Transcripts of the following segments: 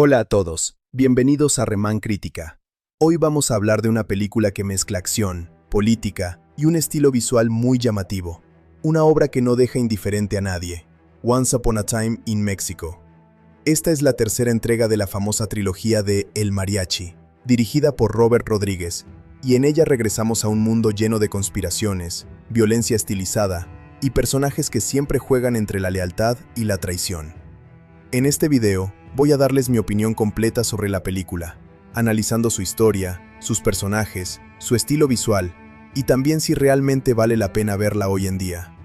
Hola a todos, bienvenidos a Remán Crítica. Hoy vamos a hablar de una película que mezcla acción, política y un estilo visual muy llamativo. Una obra que no deja indiferente a nadie, Once Upon a Time in Mexico. Esta es la tercera entrega de la famosa trilogía de El Mariachi, dirigida por Robert Rodríguez, y en ella regresamos a un mundo lleno de conspiraciones, violencia estilizada y personajes que siempre juegan entre la lealtad y la traición. En este video, voy a darles mi opinión completa sobre la película, analizando su historia, sus personajes, su estilo visual y también si realmente vale la pena verla hoy en día.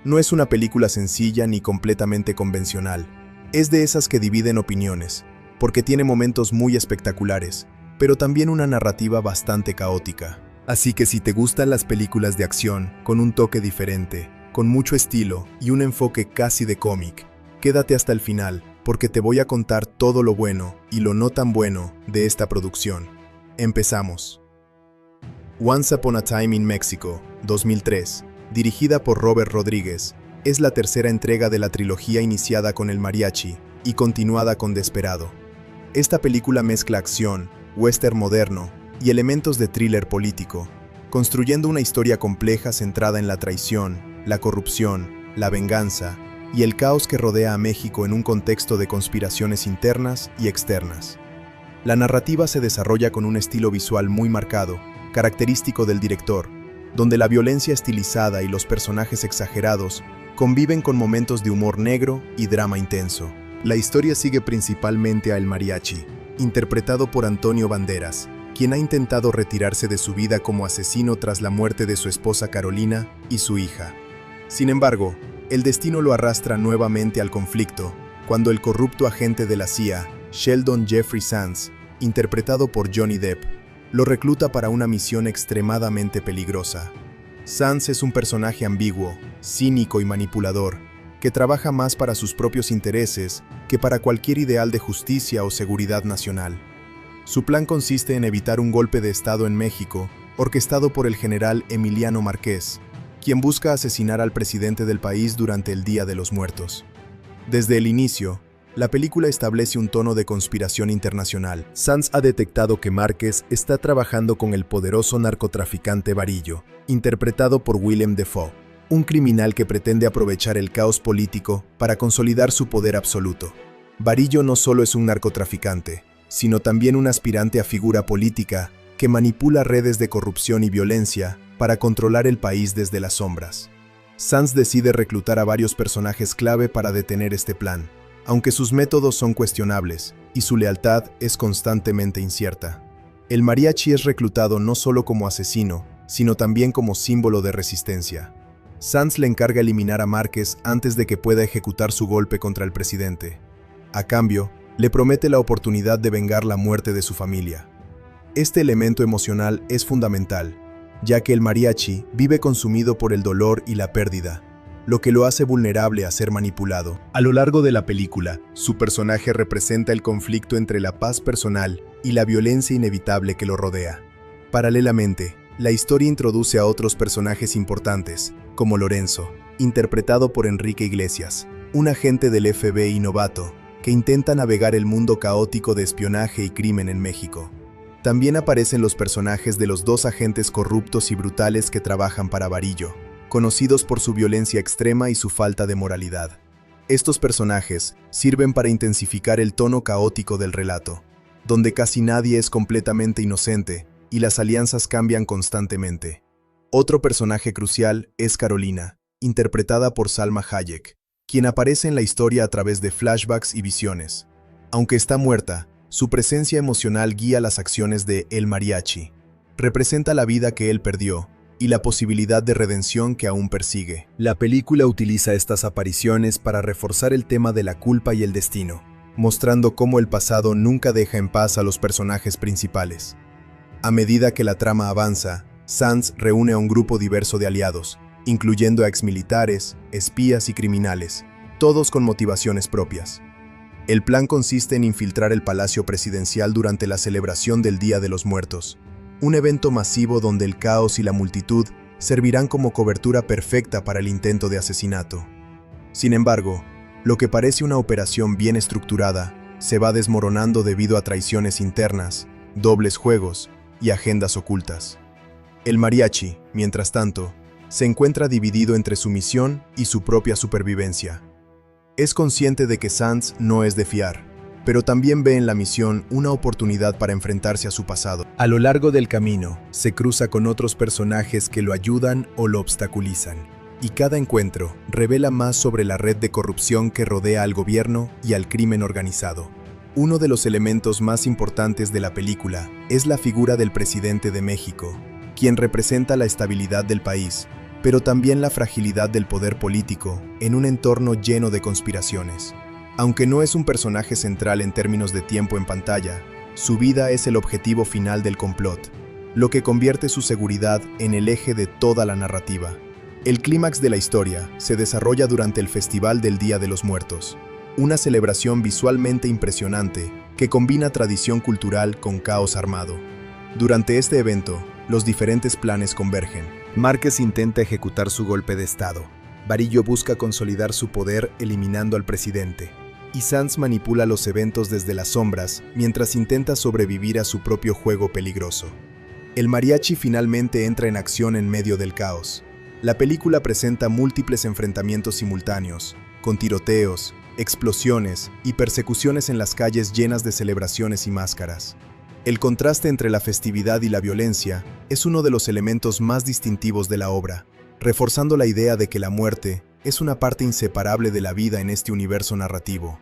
No es una película sencilla ni completamente convencional, es de esas que dividen opiniones, porque tiene momentos muy espectaculares, pero también una narrativa bastante caótica. Así que si te gustan las películas de acción, con un toque diferente, con mucho estilo y un enfoque casi de cómic, quédate hasta el final, porque te voy a contar todo lo bueno y lo no tan bueno de esta producción. Empezamos. Once Upon a Time in Mexico, 2003, dirigida por Robert Rodríguez, es la tercera entrega de la trilogía iniciada con El Mariachi y continuada con Desperado. Esta película mezcla acción, western moderno y elementos de thriller político, construyendo una historia compleja centrada en la traición, la corrupción, la venganza y el caos que rodea a México en un contexto de conspiraciones internas y externas. La narrativa se desarrolla con un estilo visual muy marcado, característico del director, donde la violencia estilizada y los personajes exagerados conviven con momentos de humor negro y drama intenso. La historia sigue principalmente a El Mariachi, interpretado por Antonio Banderas, quien ha intentado retirarse de su vida como asesino tras la muerte de su esposa Carolina y su hija. Sin embargo, el destino lo arrastra nuevamente al conflicto, cuando el corrupto agente de la CIA, Sheldon Jeffrey Sands, interpretado por Johnny Depp, lo recluta para una misión extremadamente peligrosa. Sands es un personaje ambiguo, cínico y manipulador, que trabaja más para sus propios intereses que para cualquier ideal de justicia o seguridad nacional. Su plan consiste en evitar un golpe de Estado en México, orquestado por el general Emiliano Márquez, quien busca asesinar al presidente del país durante el Día de los Muertos. Desde el inicio, la película establece un tono de conspiración internacional. Sands ha detectado que Márquez está trabajando con el poderoso narcotraficante Varillo, interpretado por Willem Dafoe, un criminal que pretende aprovechar el caos político para consolidar su poder absoluto. Varillo no solo es un narcotraficante, sino también un aspirante a figura política que manipula redes de corrupción y violencia para controlar el país desde las sombras. Sands decide reclutar a varios personajes clave para detener este plan, aunque sus métodos son cuestionables y su lealtad es constantemente incierta. El Mariachi es reclutado no solo como asesino, sino también como símbolo de resistencia. Sands le encarga eliminar a Márquez antes de que pueda ejecutar su golpe contra el presidente. A cambio, le promete la oportunidad de vengar la muerte de su familia. Este elemento emocional es fundamental, ya que el mariachi vive consumido por el dolor y la pérdida, lo que lo hace vulnerable a ser manipulado. A lo largo de la película, su personaje representa el conflicto entre la paz personal y la violencia inevitable que lo rodea. Paralelamente, la historia introduce a otros personajes importantes, como Lorenzo, interpretado por Enrique Iglesias, un agente del FBI novato que intenta navegar el mundo caótico de espionaje y crimen en México. También aparecen los personajes de los dos agentes corruptos y brutales que trabajan para Varillo, conocidos por su violencia extrema y su falta de moralidad. Estos personajes sirven para intensificar el tono caótico del relato, donde casi nadie es completamente inocente y las alianzas cambian constantemente. Otro personaje crucial es Carolina, interpretada por Salma Hayek, quien aparece en la historia a través de flashbacks y visiones. Aunque está muerta, su presencia emocional guía las acciones de El Mariachi. Representa la vida que él perdió y la posibilidad de redención que aún persigue. La película utiliza estas apariciones para reforzar el tema de la culpa y el destino, mostrando cómo el pasado nunca deja en paz a los personajes principales. A medida que la trama avanza, Sands reúne a un grupo diverso de aliados, incluyendo a exmilitares, espías y criminales, todos con motivaciones propias. El plan consiste en infiltrar el Palacio Presidencial durante la celebración del Día de los Muertos, un evento masivo donde el caos y la multitud servirán como cobertura perfecta para el intento de asesinato. Sin embargo, lo que parece una operación bien estructurada se va desmoronando debido a traiciones internas, dobles juegos y agendas ocultas. El mariachi, mientras tanto, se encuentra dividido entre su misión y su propia supervivencia. Es consciente de que Sands no es de fiar, pero también ve en la misión una oportunidad para enfrentarse a su pasado. A lo largo del camino, se cruza con otros personajes que lo ayudan o lo obstaculizan, y cada encuentro revela más sobre la red de corrupción que rodea al gobierno y al crimen organizado. Uno de los elementos más importantes de la película es la figura del presidente de México, quien representa la estabilidad del país, pero también la fragilidad del poder político en un entorno lleno de conspiraciones. Aunque no es un personaje central en términos de tiempo en pantalla, su vida es el objetivo final del complot, lo que convierte su seguridad en el eje de toda la narrativa. El clímax de la historia se desarrolla durante el Festival del Día de los Muertos, una celebración visualmente impresionante que combina tradición cultural con caos armado. Durante este evento, los diferentes planes convergen. Márquez intenta ejecutar su golpe de Estado. Varillo busca consolidar su poder eliminando al presidente. Y Sands manipula los eventos desde las sombras mientras intenta sobrevivir a su propio juego peligroso. El mariachi finalmente entra en acción en medio del caos. La película presenta múltiples enfrentamientos simultáneos, con tiroteos, explosiones y persecuciones en las calles llenas de celebraciones y máscaras. El contraste entre la festividad y la violencia es uno de los elementos más distintivos de la obra, reforzando la idea de que la muerte es una parte inseparable de la vida en este universo narrativo.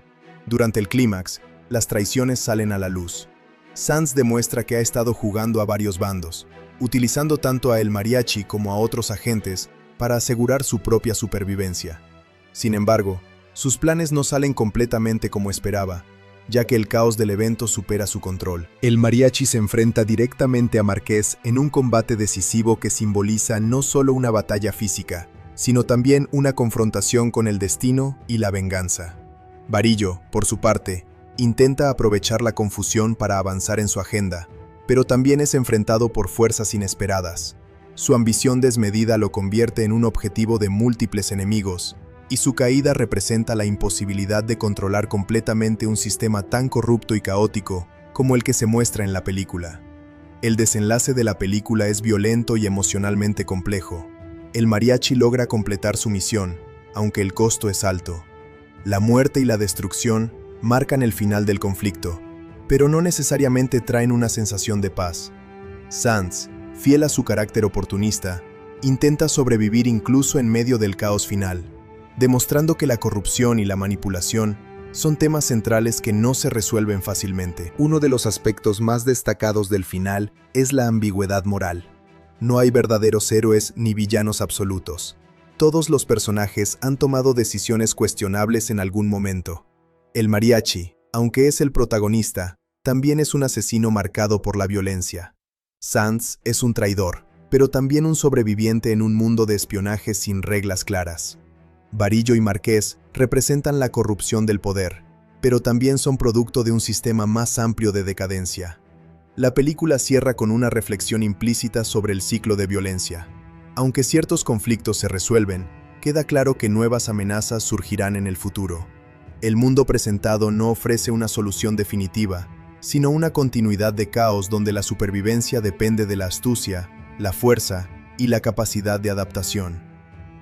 Durante el clímax, las traiciones salen a la luz. Sands demuestra que ha estado jugando a varios bandos, utilizando tanto a el mariachi como a otros agentes para asegurar su propia supervivencia. Sin embargo, sus planes no salen completamente como esperaba, ya que el caos del evento supera su control. El mariachi se enfrenta directamente a Márquez en un combate decisivo que simboliza no solo una batalla física, sino también una confrontación con el destino y la venganza. Varillo, por su parte, intenta aprovechar la confusión para avanzar en su agenda, pero también es enfrentado por fuerzas inesperadas. Su ambición desmedida lo convierte en un objetivo de múltiples enemigos, y su caída representa la imposibilidad de controlar completamente un sistema tan corrupto y caótico como el que se muestra en la película. El desenlace de la película es violento y emocionalmente complejo. El mariachi logra completar su misión, aunque el costo es alto. La muerte y la destrucción marcan el final del conflicto, pero no necesariamente traen una sensación de paz. Sands, fiel a su carácter oportunista, intenta sobrevivir incluso en medio del caos final, demostrando que la corrupción y la manipulación son temas centrales que no se resuelven fácilmente. Uno de los aspectos más destacados del final es la ambigüedad moral. No hay verdaderos héroes ni villanos absolutos. Todos los personajes han tomado decisiones cuestionables en algún momento. El mariachi, aunque es el protagonista, también es un asesino marcado por la violencia. Sands es un traidor, pero también un sobreviviente en un mundo de espionaje sin reglas claras. Varillo y Márquez representan la corrupción del poder, pero también son producto de un sistema más amplio de decadencia. La película cierra con una reflexión implícita sobre el ciclo de violencia. Aunque ciertos conflictos se resuelven, queda claro que nuevas amenazas surgirán en el futuro. El mundo presentado no ofrece una solución definitiva, sino una continuidad de caos donde la supervivencia depende de la astucia, la fuerza y la capacidad de adaptación.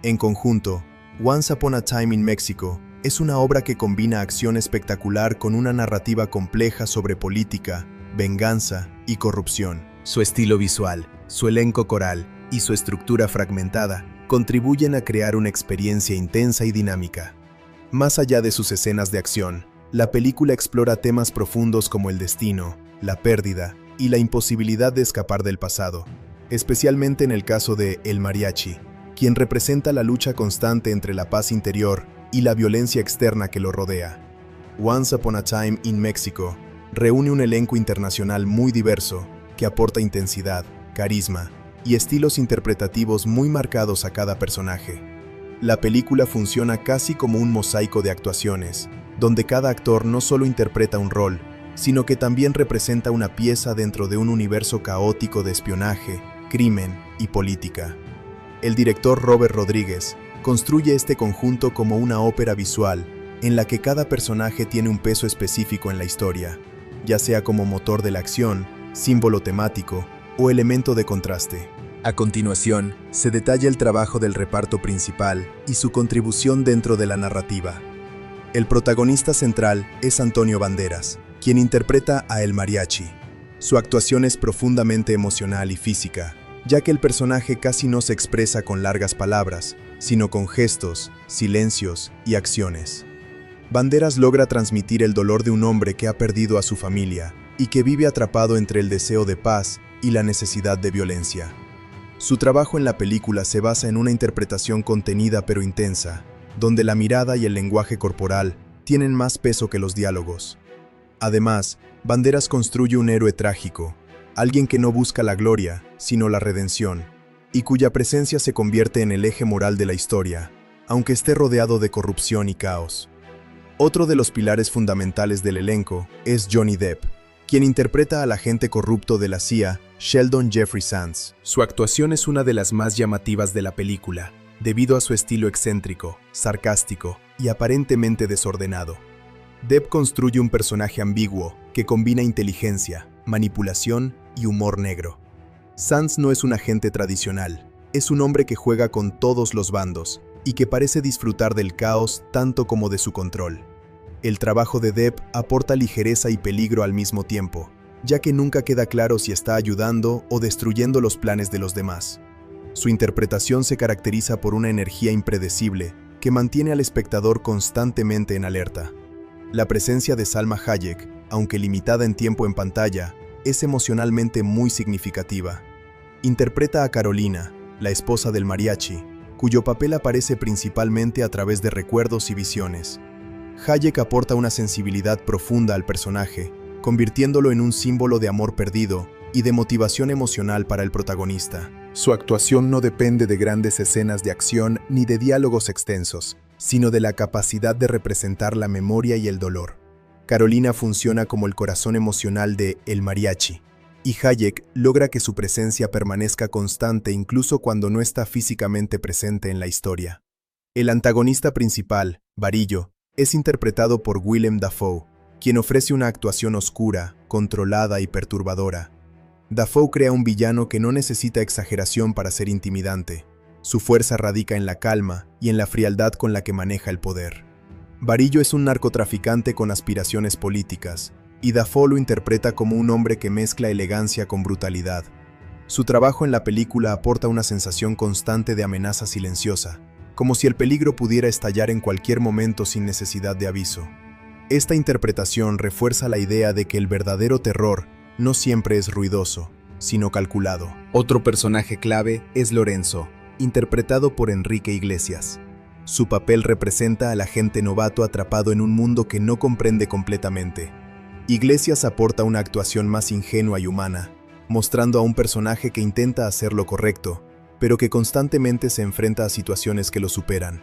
En conjunto, Once Upon a Time in Mexico es una obra que combina acción espectacular con una narrativa compleja sobre política, venganza y corrupción. Su estilo visual, su elenco coral y su estructura fragmentada contribuyen a crear una experiencia intensa y dinámica. Más allá de sus escenas de acción, la película explora temas profundos como el destino, la pérdida y la imposibilidad de escapar del pasado, especialmente en el caso de El Mariachi, quien representa la lucha constante entre la paz interior y la violencia externa que lo rodea. Once Upon a Time in Mexico reúne un elenco internacional muy diverso que aporta intensidad, carisma y estilos interpretativos muy marcados a cada personaje. La película funciona casi como un mosaico de actuaciones, donde cada actor no solo interpreta un rol, sino que también representa una pieza dentro de un universo caótico de espionaje, crimen y política. El director Robert Rodríguez construye este conjunto como una ópera visual, en la que cada personaje tiene un peso específico en la historia, ya sea como motor de la acción, símbolo temático o elemento de contraste. A continuación, se detalla el trabajo del reparto principal y su contribución dentro de la narrativa. El protagonista central es Antonio Banderas, quien interpreta a El Mariachi. Su actuación es profundamente emocional y física, ya que el personaje casi no se expresa con largas palabras, sino con gestos, silencios y acciones. Banderas logra transmitir el dolor de un hombre que ha perdido a su familia y que vive atrapado entre el deseo de paz y la necesidad de violencia. Su trabajo en la película se basa en una interpretación contenida pero intensa, donde la mirada y el lenguaje corporal tienen más peso que los diálogos. Además, Banderas construye un héroe trágico, alguien que no busca la gloria, sino la redención, y cuya presencia se convierte en el eje moral de la historia, aunque esté rodeado de corrupción y caos. Otro de los pilares fundamentales del elenco es Johnny Depp, quien interpreta al agente corrupto de la CIA, Sheldon Jeffrey Sands. Su actuación es una de las más llamativas de la película, debido a su estilo excéntrico, sarcástico y aparentemente desordenado. Depp construye un personaje ambiguo que combina inteligencia, manipulación y humor negro. Sands no es un agente tradicional, es un hombre que juega con todos los bandos y que parece disfrutar del caos tanto como de su control. El trabajo de Depp aporta ligereza y peligro al mismo tiempo, ya que nunca queda claro si está ayudando o destruyendo los planes de los demás. Su interpretación se caracteriza por una energía impredecible que mantiene al espectador constantemente en alerta. La presencia de Salma Hayek, aunque limitada en tiempo en pantalla, es emocionalmente muy significativa. Interpreta a Carolina, la esposa del mariachi, cuyo papel aparece principalmente a través de recuerdos y visiones. Hayek aporta una sensibilidad profunda al personaje, convirtiéndolo en un símbolo de amor perdido y de motivación emocional para el protagonista. Su actuación no depende de grandes escenas de acción ni de diálogos extensos, sino de la capacidad de representar la memoria y el dolor. Carolina funciona como el corazón emocional de El Mariachi, y Hayek logra que su presencia permanezca constante incluso cuando no está físicamente presente en la historia. El antagonista principal, Varillo, es interpretado por Willem Dafoe, quien ofrece una actuación oscura, controlada y perturbadora. Dafoe crea un villano que no necesita exageración para ser intimidante. Su fuerza radica en la calma y en la frialdad con la que maneja el poder. Varillo es un narcotraficante con aspiraciones políticas, y Dafoe lo interpreta como un hombre que mezcla elegancia con brutalidad. Su trabajo en la película aporta una sensación constante de amenaza silenciosa, como si el peligro pudiera estallar en cualquier momento sin necesidad de aviso. Esta interpretación refuerza la idea de que el verdadero terror no siempre es ruidoso, sino calculado. Otro personaje clave es Lorenzo, interpretado por Enrique Iglesias. Su papel representa al agente novato atrapado en un mundo que no comprende completamente. Iglesias aporta una actuación más ingenua y humana, mostrando a un personaje que intenta hacer lo correcto, pero que constantemente se enfrenta a situaciones que lo superan.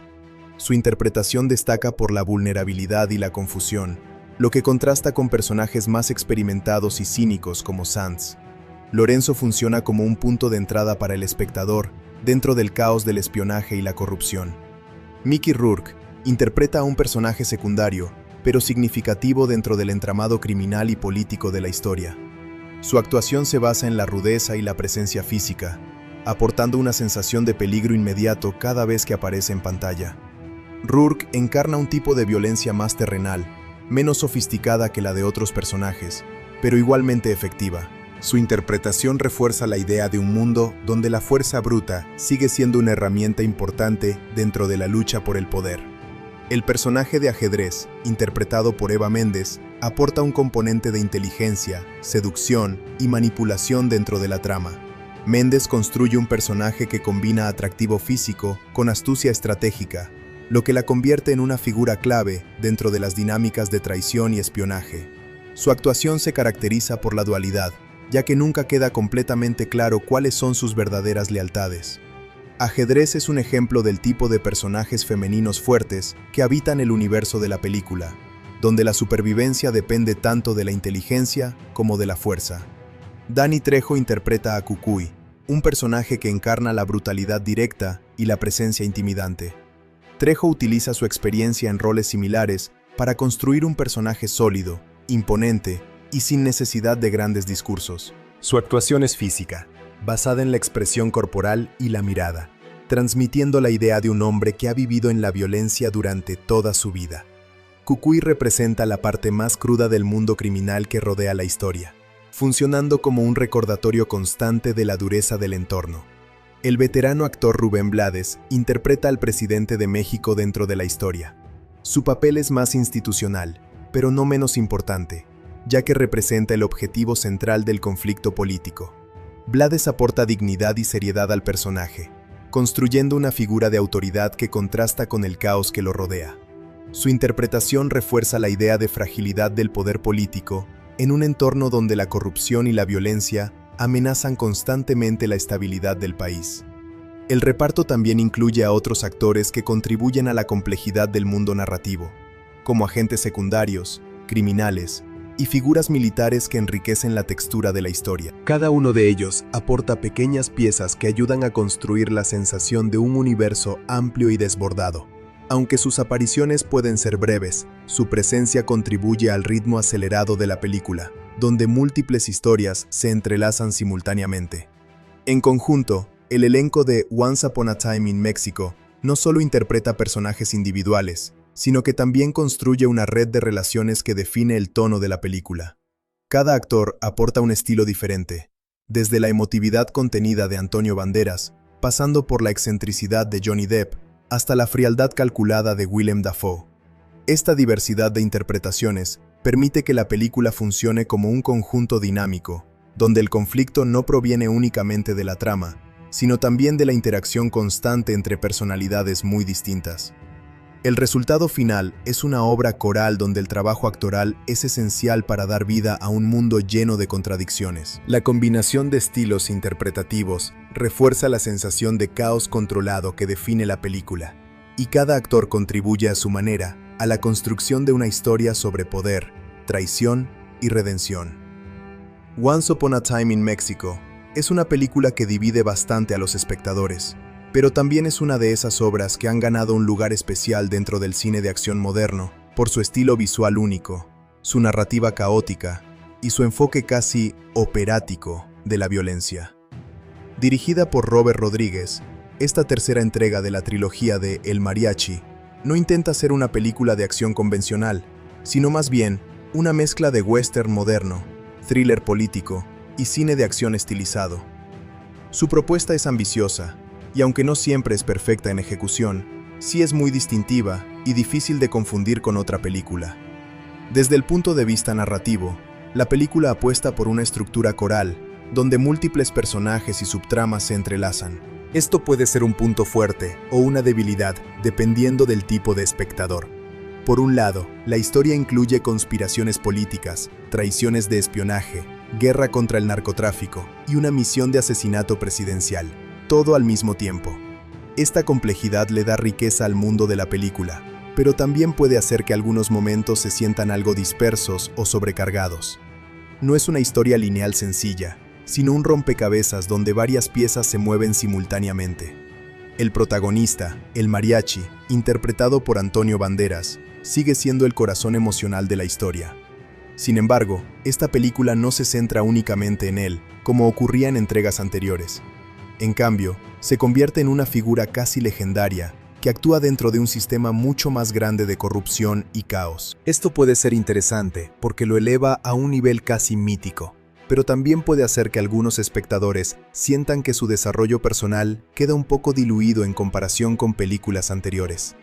Su interpretación destaca por la vulnerabilidad y la confusión, lo que contrasta con personajes más experimentados y cínicos como Sands. Lorenzo funciona como un punto de entrada para el espectador, dentro del caos del espionaje y la corrupción. Mickey Rourke interpreta a un personaje secundario, pero significativo dentro del entramado criminal y político de la historia. Su actuación se basa en la rudeza y la presencia física, aportando una sensación de peligro inmediato cada vez que aparece en pantalla. Rourke encarna un tipo de violencia más terrenal, menos sofisticada que la de otros personajes, pero igualmente efectiva. Su interpretación refuerza la idea de un mundo donde la fuerza bruta sigue siendo una herramienta importante dentro de la lucha por el poder. El personaje de ajedrez, interpretado por Eva Méndez, aporta un componente de inteligencia, seducción y manipulación dentro de la trama. Méndez construye un personaje que combina atractivo físico con astucia estratégica, lo que la convierte en una figura clave dentro de las dinámicas de traición y espionaje. Su actuación se caracteriza por la dualidad, ya que nunca queda completamente claro cuáles son sus verdaderas lealtades. Ajedrez es un ejemplo del tipo de personajes femeninos fuertes que habitan el universo de la película, donde la supervivencia depende tanto de la inteligencia como de la fuerza. Danny Trejo interpreta a Cucuy, un personaje que encarna la brutalidad directa y la presencia intimidante. Trejo utiliza su experiencia en roles similares para construir un personaje sólido, imponente y sin necesidad de grandes discursos. Su actuación es física, basada en la expresión corporal y la mirada, transmitiendo la idea de un hombre que ha vivido en la violencia durante toda su vida. Kukui representa la parte más cruda del mundo criminal que rodea la historia, funcionando como un recordatorio constante de la dureza del entorno. El veterano actor Rubén Blades interpreta al presidente de México dentro de la historia. Su papel es más institucional, pero no menos importante, ya que representa el objetivo central del conflicto político. Blades aporta dignidad y seriedad al personaje, construyendo una figura de autoridad que contrasta con el caos que lo rodea. Su interpretación refuerza la idea de fragilidad del poder político en un entorno donde la corrupción y la violencia amenazan constantemente la estabilidad del país. El reparto también incluye a otros actores que contribuyen a la complejidad del mundo narrativo, como agentes secundarios, criminales y figuras militares que enriquecen la textura de la historia. Cada uno de ellos aporta pequeñas piezas que ayudan a construir la sensación de un universo amplio y desbordado. Aunque sus apariciones pueden ser breves, su presencia contribuye al ritmo acelerado de la película, donde múltiples historias se entrelazan simultáneamente. En conjunto, el elenco de Once Upon a Time in Mexico no solo interpreta personajes individuales, sino que también construye una red de relaciones que define el tono de la película. Cada actor aporta un estilo diferente, desde la emotividad contenida de Antonio Banderas, pasando por la excentricidad de Johnny Depp, hasta la frialdad calculada de Willem Dafoe. Esta diversidad de interpretaciones permite que la película funcione como un conjunto dinámico, donde el conflicto no proviene únicamente de la trama, sino también de la interacción constante entre personalidades muy distintas. El resultado final es una obra coral donde el trabajo actoral es esencial para dar vida a un mundo lleno de contradicciones. La combinación de estilos interpretativos refuerza la sensación de caos controlado que define la película, y cada actor contribuye a su manera a la construcción de una historia sobre poder, traición y redención. Once Upon a Time in Mexico es una película que divide bastante a los espectadores, pero también es una de esas obras que han ganado un lugar especial dentro del cine de acción moderno por su estilo visual único, su narrativa caótica y su enfoque casi operático de la violencia. Dirigida por Robert Rodríguez, esta tercera entrega de la trilogía de El Mariachi no intenta ser una película de acción convencional, sino más bien una mezcla de western moderno, thriller político y cine de acción estilizado. Su propuesta es ambiciosa, y aunque no siempre es perfecta en ejecución, sí es muy distintiva y difícil de confundir con otra película. Desde el punto de vista narrativo, la película apuesta por una estructura coral, donde múltiples personajes y subtramas se entrelazan. Esto puede ser un punto fuerte o una debilidad, dependiendo del tipo de espectador. Por un lado, la historia incluye conspiraciones políticas, traiciones de espionaje, guerra contra el narcotráfico y una misión de asesinato presidencial, todo al mismo tiempo. Esta complejidad le da riqueza al mundo de la película, pero también puede hacer que algunos momentos se sientan algo dispersos o sobrecargados. No es una historia lineal sencilla, sino un rompecabezas donde varias piezas se mueven simultáneamente. El protagonista, el mariachi, interpretado por Antonio Banderas, sigue siendo el corazón emocional de la historia. Sin embargo, esta película no se centra únicamente en él, como ocurría en entregas anteriores. En cambio, se convierte en una figura casi legendaria que actúa dentro de un sistema mucho más grande de corrupción y caos. Esto puede ser interesante porque lo eleva a un nivel casi mítico, pero también puede hacer que algunos espectadores sientan que su desarrollo personal queda un poco diluido en comparación con películas anteriores.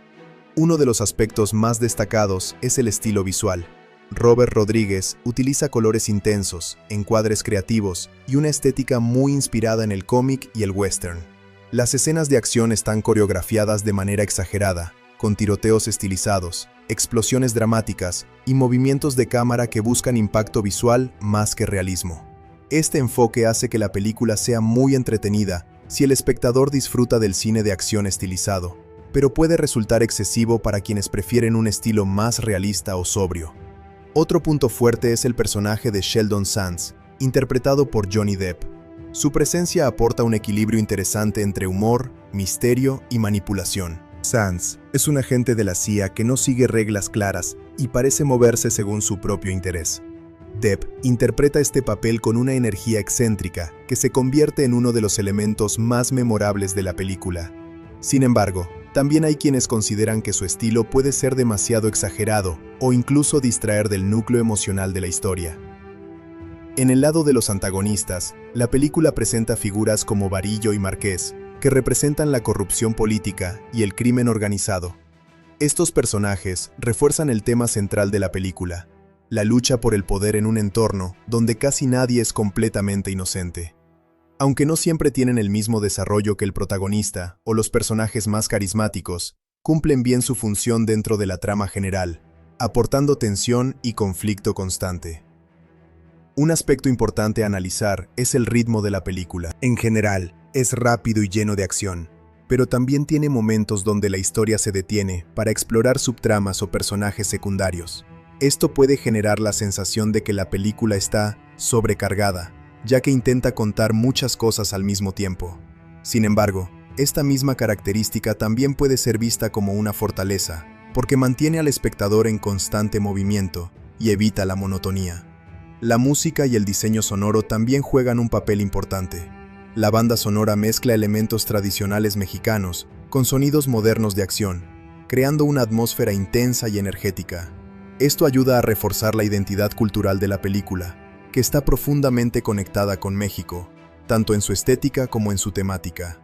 Uno de los aspectos más destacados es el estilo visual. Robert Rodríguez utiliza colores intensos, encuadres creativos y una estética muy inspirada en el cómic y el western. Las escenas de acción están coreografiadas de manera exagerada, con tiroteos estilizados, explosiones dramáticas y movimientos de cámara que buscan impacto visual más que realismo. Este enfoque hace que la película sea muy entretenida si el espectador disfruta del cine de acción estilizado, pero puede resultar excesivo para quienes prefieren un estilo más realista o sobrio. Otro punto fuerte es el personaje de Sheldon Sands, interpretado por Johnny Depp. Su presencia aporta un equilibrio interesante entre humor, misterio y manipulación. Sands es un agente de la CIA que no sigue reglas claras y parece moverse según su propio interés. Depp interpreta este papel con una energía excéntrica que se convierte en uno de los elementos más memorables de la película. Sin embargo, también hay quienes consideran que su estilo puede ser demasiado exagerado o incluso distraer del núcleo emocional de la historia. En el lado de los antagonistas, la película presenta figuras como Varillo y Marqués, que representan la corrupción política y el crimen organizado. Estos personajes refuerzan el tema central de la película, la lucha por el poder en un entorno donde casi nadie es completamente inocente. Aunque no siempre tienen el mismo desarrollo que el protagonista o los personajes más carismáticos, cumplen bien su función dentro de la trama general, aportando tensión y conflicto constante. Un aspecto importante a analizar es el ritmo de la película. En general, es rápido y lleno de acción, pero también tiene momentos donde la historia se detiene para explorar subtramas o personajes secundarios. Esto puede generar la sensación de que la película está sobrecargada, ya que intenta contar muchas cosas al mismo tiempo. Sin embargo, esta misma característica también puede ser vista como una fortaleza, porque mantiene al espectador en constante movimiento y evita la monotonía. La música y el diseño sonoro también juegan un papel importante. La banda sonora mezcla elementos tradicionales mexicanos con sonidos modernos de acción, creando una atmósfera intensa y energética. Esto ayuda a reforzar la identidad cultural de la película, que está profundamente conectada con México, tanto en su estética como en su temática.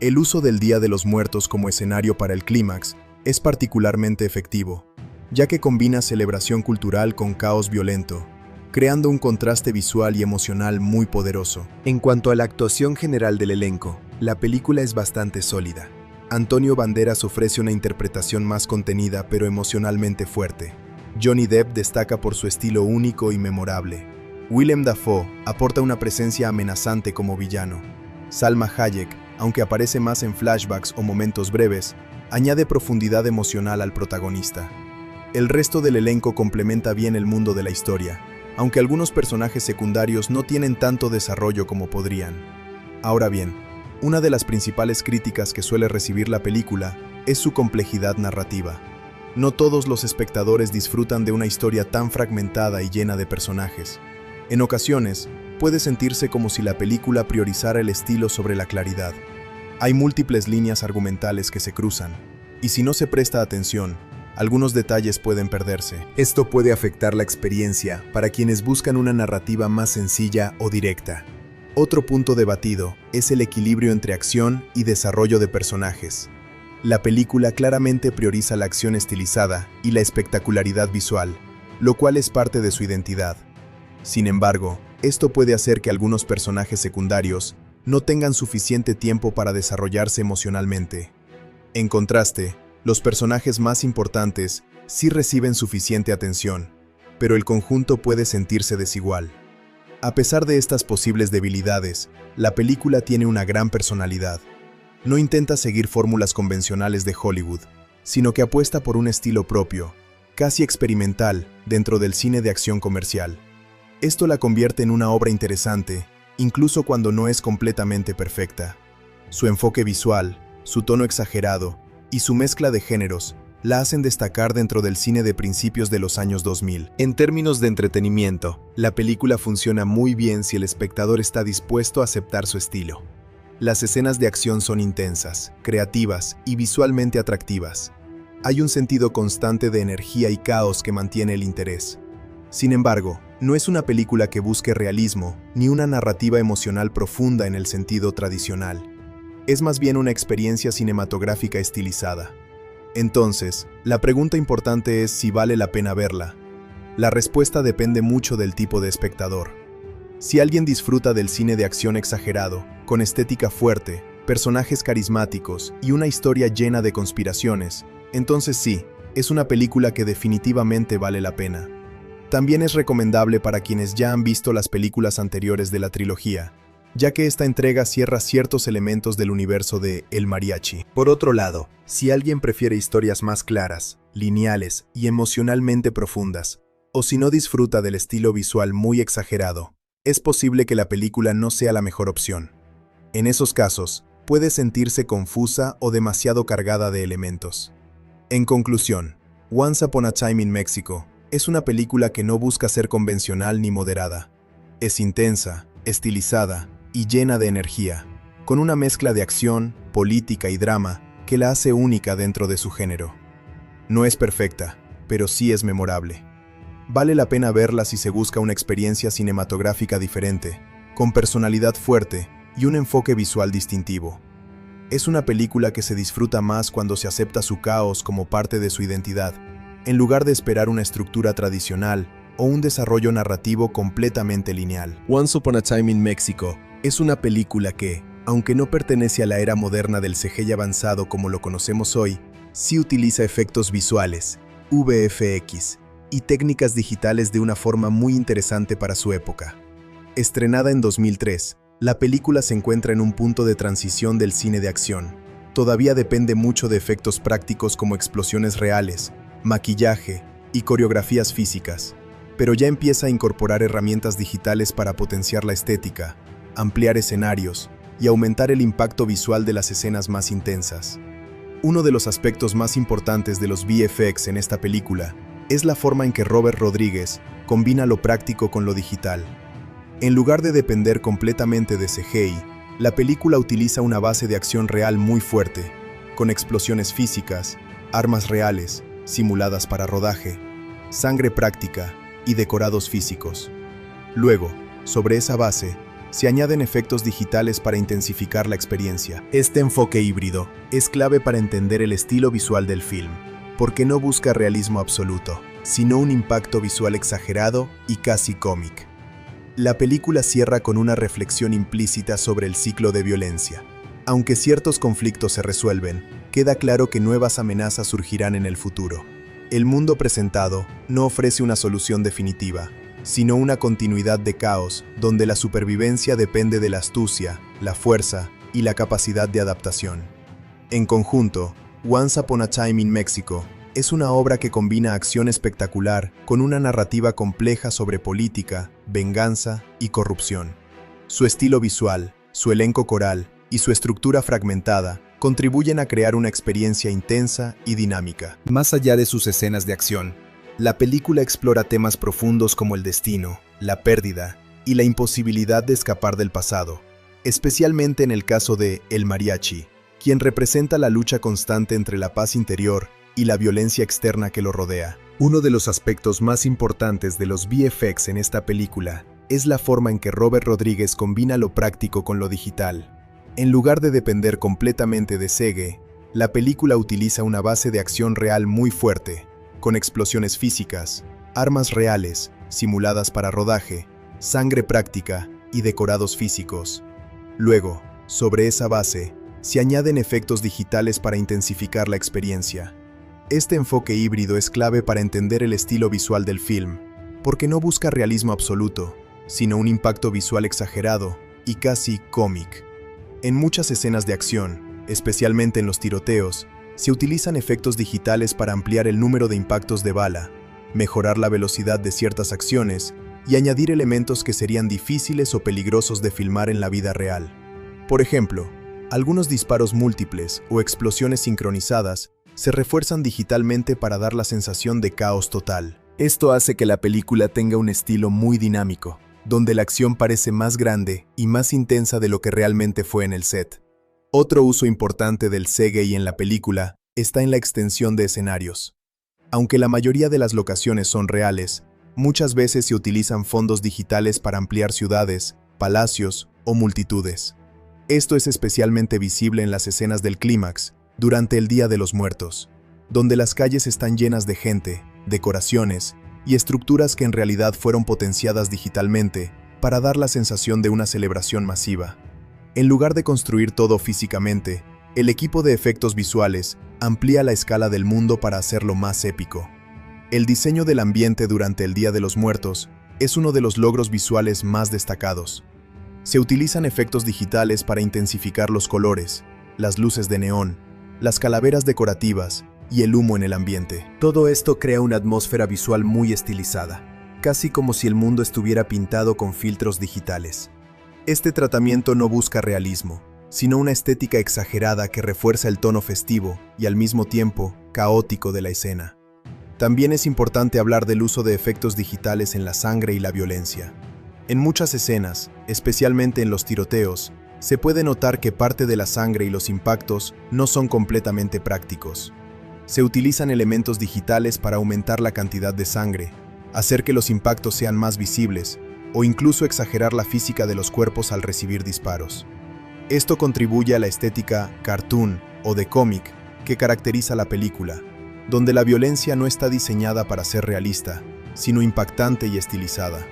El uso del Día de los Muertos como escenario para el clímax es particularmente efectivo, ya que combina celebración cultural con caos violento, creando un contraste visual y emocional muy poderoso. En cuanto a la actuación general del elenco, la película es bastante sólida. Antonio Banderas ofrece una interpretación más contenida pero emocionalmente fuerte. Johnny Depp destaca por su estilo único y memorable. Willem Dafoe aporta una presencia amenazante como villano. Salma Hayek, aunque aparece más en flashbacks o momentos breves, añade profundidad emocional al protagonista. El resto del elenco complementa bien el mundo de la historia, aunque algunos personajes secundarios no tienen tanto desarrollo como podrían. Ahora bien, una de las principales críticas que suele recibir la película es su complejidad narrativa. No todos los espectadores disfrutan de una historia tan fragmentada y llena de personajes. En ocasiones, puede sentirse como si la película priorizara el estilo sobre la claridad. Hay múltiples líneas argumentales que se cruzan, y si no se presta atención, algunos detalles pueden perderse. Esto puede afectar la experiencia para quienes buscan una narrativa más sencilla o directa. Otro punto debatido es el equilibrio entre acción y desarrollo de personajes. La película claramente prioriza la acción estilizada y la espectacularidad visual, lo cual es parte de su identidad. Sin embargo, esto puede hacer que algunos personajes secundarios no tengan suficiente tiempo para desarrollarse emocionalmente. En contraste, los personajes más importantes sí reciben suficiente atención, pero el conjunto puede sentirse desigual. A pesar de estas posibles debilidades, la película tiene una gran personalidad. No intenta seguir fórmulas convencionales de Hollywood, sino que apuesta por un estilo propio, casi experimental, dentro del cine de acción comercial. Esto la convierte en una obra interesante, incluso cuando no es completamente perfecta. Su enfoque visual, su tono exagerado y su mezcla de géneros la hacen destacar dentro del cine de principios de los años 2000. En términos de entretenimiento, la película funciona muy bien si el espectador está dispuesto a aceptar su estilo. Las escenas de acción son intensas, creativas y visualmente atractivas. Hay un sentido constante de energía y caos que mantiene el interés. Sin embargo, no es una película que busque realismo ni una narrativa emocional profunda en el sentido tradicional. Es más bien una experiencia cinematográfica estilizada. Entonces, la pregunta importante es si vale la pena verla. La respuesta depende mucho del tipo de espectador. Si alguien disfruta del cine de acción exagerado, con estética fuerte, personajes carismáticos y una historia llena de conspiraciones, entonces sí, es una película que definitivamente vale la pena. También es recomendable para quienes ya han visto las películas anteriores de la trilogía, ya que esta entrega cierra ciertos elementos del universo de El Mariachi. Por otro lado, si alguien prefiere historias más claras, lineales y emocionalmente profundas, o si no disfruta del estilo visual muy exagerado, es posible que la película no sea la mejor opción. En esos casos, puede sentirse confusa o demasiado cargada de elementos. En conclusión, Once Upon a Time in Mexico es una película que no busca ser convencional ni moderada. Es intensa, estilizada y llena de energía, con una mezcla de acción, política y drama que la hace única dentro de su género. No es perfecta, pero sí es memorable. Vale la pena verla si se busca una experiencia cinematográfica diferente, con personalidad fuerte y un enfoque visual distintivo. Es una película que se disfruta más cuando se acepta su caos como parte de su identidad, en lugar de esperar una estructura tradicional o un desarrollo narrativo completamente lineal. Once Upon a Time in Mexico es una película que, aunque no pertenece a la era moderna del CGI avanzado como lo conocemos hoy, sí utiliza efectos visuales, VFX y técnicas digitales de una forma muy interesante para su época. Estrenada en 2003, la película se encuentra en un punto de transición del cine de acción. Todavía depende mucho de efectos prácticos como explosiones reales, maquillaje y coreografías físicas, pero ya empieza a incorporar herramientas digitales para potenciar la estética, ampliar escenarios y aumentar el impacto visual de las escenas más intensas. Uno de los aspectos más importantes de los VFX en esta película es la forma en que Robert Rodríguez combina lo práctico con lo digital. En lugar de depender completamente de CGI, la película utiliza una base de acción real muy fuerte, con explosiones físicas, armas reales, simuladas para rodaje, sangre práctica y decorados físicos. Luego, sobre esa base, se añaden efectos digitales para intensificar la experiencia. Este enfoque híbrido es clave para entender el estilo visual del film, porque no busca realismo absoluto, sino un impacto visual exagerado y casi cómic. La película cierra con una reflexión implícita sobre el ciclo de violencia. Aunque ciertos conflictos se resuelven, queda claro que nuevas amenazas surgirán en el futuro. El mundo presentado no ofrece una solución definitiva, sino una continuidad de caos donde la supervivencia depende de la astucia, la fuerza y la capacidad de adaptación. En conjunto, Once Upon a Time in Mexico es una obra que combina acción espectacular con una narrativa compleja sobre política, venganza y corrupción. Su estilo visual, su elenco coral y su estructura fragmentada contribuyen a crear una experiencia intensa y dinámica. Más allá de sus escenas de acción, la película explora temas profundos como el destino, la pérdida y la imposibilidad de escapar del pasado, especialmente en el caso de El Mariachi, quien representa la lucha constante entre la paz interior y la violencia externa que lo rodea. Uno de los aspectos más importantes de los VFX en esta película es la forma en que Robert Rodríguez combina lo práctico con lo digital. En lugar de depender completamente de CGI, la película utiliza una base de acción real muy fuerte, con explosiones físicas, armas reales, simuladas para rodaje, sangre práctica y decorados físicos. Luego, sobre esa base, se añaden efectos digitales para intensificar la experiencia. Este enfoque híbrido es clave para entender el estilo visual del film, porque no busca realismo absoluto, sino un impacto visual exagerado y casi cómic. En muchas escenas de acción, especialmente en los tiroteos, se utilizan efectos digitales para ampliar el número de impactos de bala, mejorar la velocidad de ciertas acciones y añadir elementos que serían difíciles o peligrosos de filmar en la vida real. Por ejemplo, algunos disparos múltiples o explosiones sincronizadas se refuerzan digitalmente para dar la sensación de caos total. Esto hace que la película tenga un estilo muy dinámico, donde la acción parece más grande y más intensa de lo que realmente fue en el set. Otro uso importante del CGI en la película está en la extensión de escenarios. Aunque la mayoría de las locaciones son reales, muchas veces se utilizan fondos digitales para ampliar ciudades, palacios o multitudes. Esto es especialmente visible en las escenas del clímax, durante el Día de los Muertos, donde las calles están llenas de gente, decoraciones y estructuras que en realidad fueron potenciadas digitalmente para dar la sensación de una celebración masiva. En lugar de construir todo físicamente, el equipo de efectos visuales amplía la escala del mundo para hacerlo más épico. El diseño del ambiente durante el Día de los Muertos es uno de los logros visuales más destacados. Se utilizan efectos digitales para intensificar los colores, las luces de neón, las calaveras decorativas y el humo en el ambiente. Todo esto crea una atmósfera visual muy estilizada, casi como si el mundo estuviera pintado con filtros digitales. Este tratamiento no busca realismo, sino una estética exagerada que refuerza el tono festivo y al mismo tiempo caótico de la escena. También es importante hablar del uso de efectos digitales en la sangre y la violencia. En muchas escenas, especialmente en los tiroteos, se puede notar que parte de la sangre y los impactos no son completamente prácticos. Se utilizan elementos digitales para aumentar la cantidad de sangre, hacer que los impactos sean más visibles o incluso exagerar la física de los cuerpos al recibir disparos. Esto contribuye a la estética cartoon o de cómic que caracteriza la película, donde la violencia no está diseñada para ser realista, sino impactante y estilizada.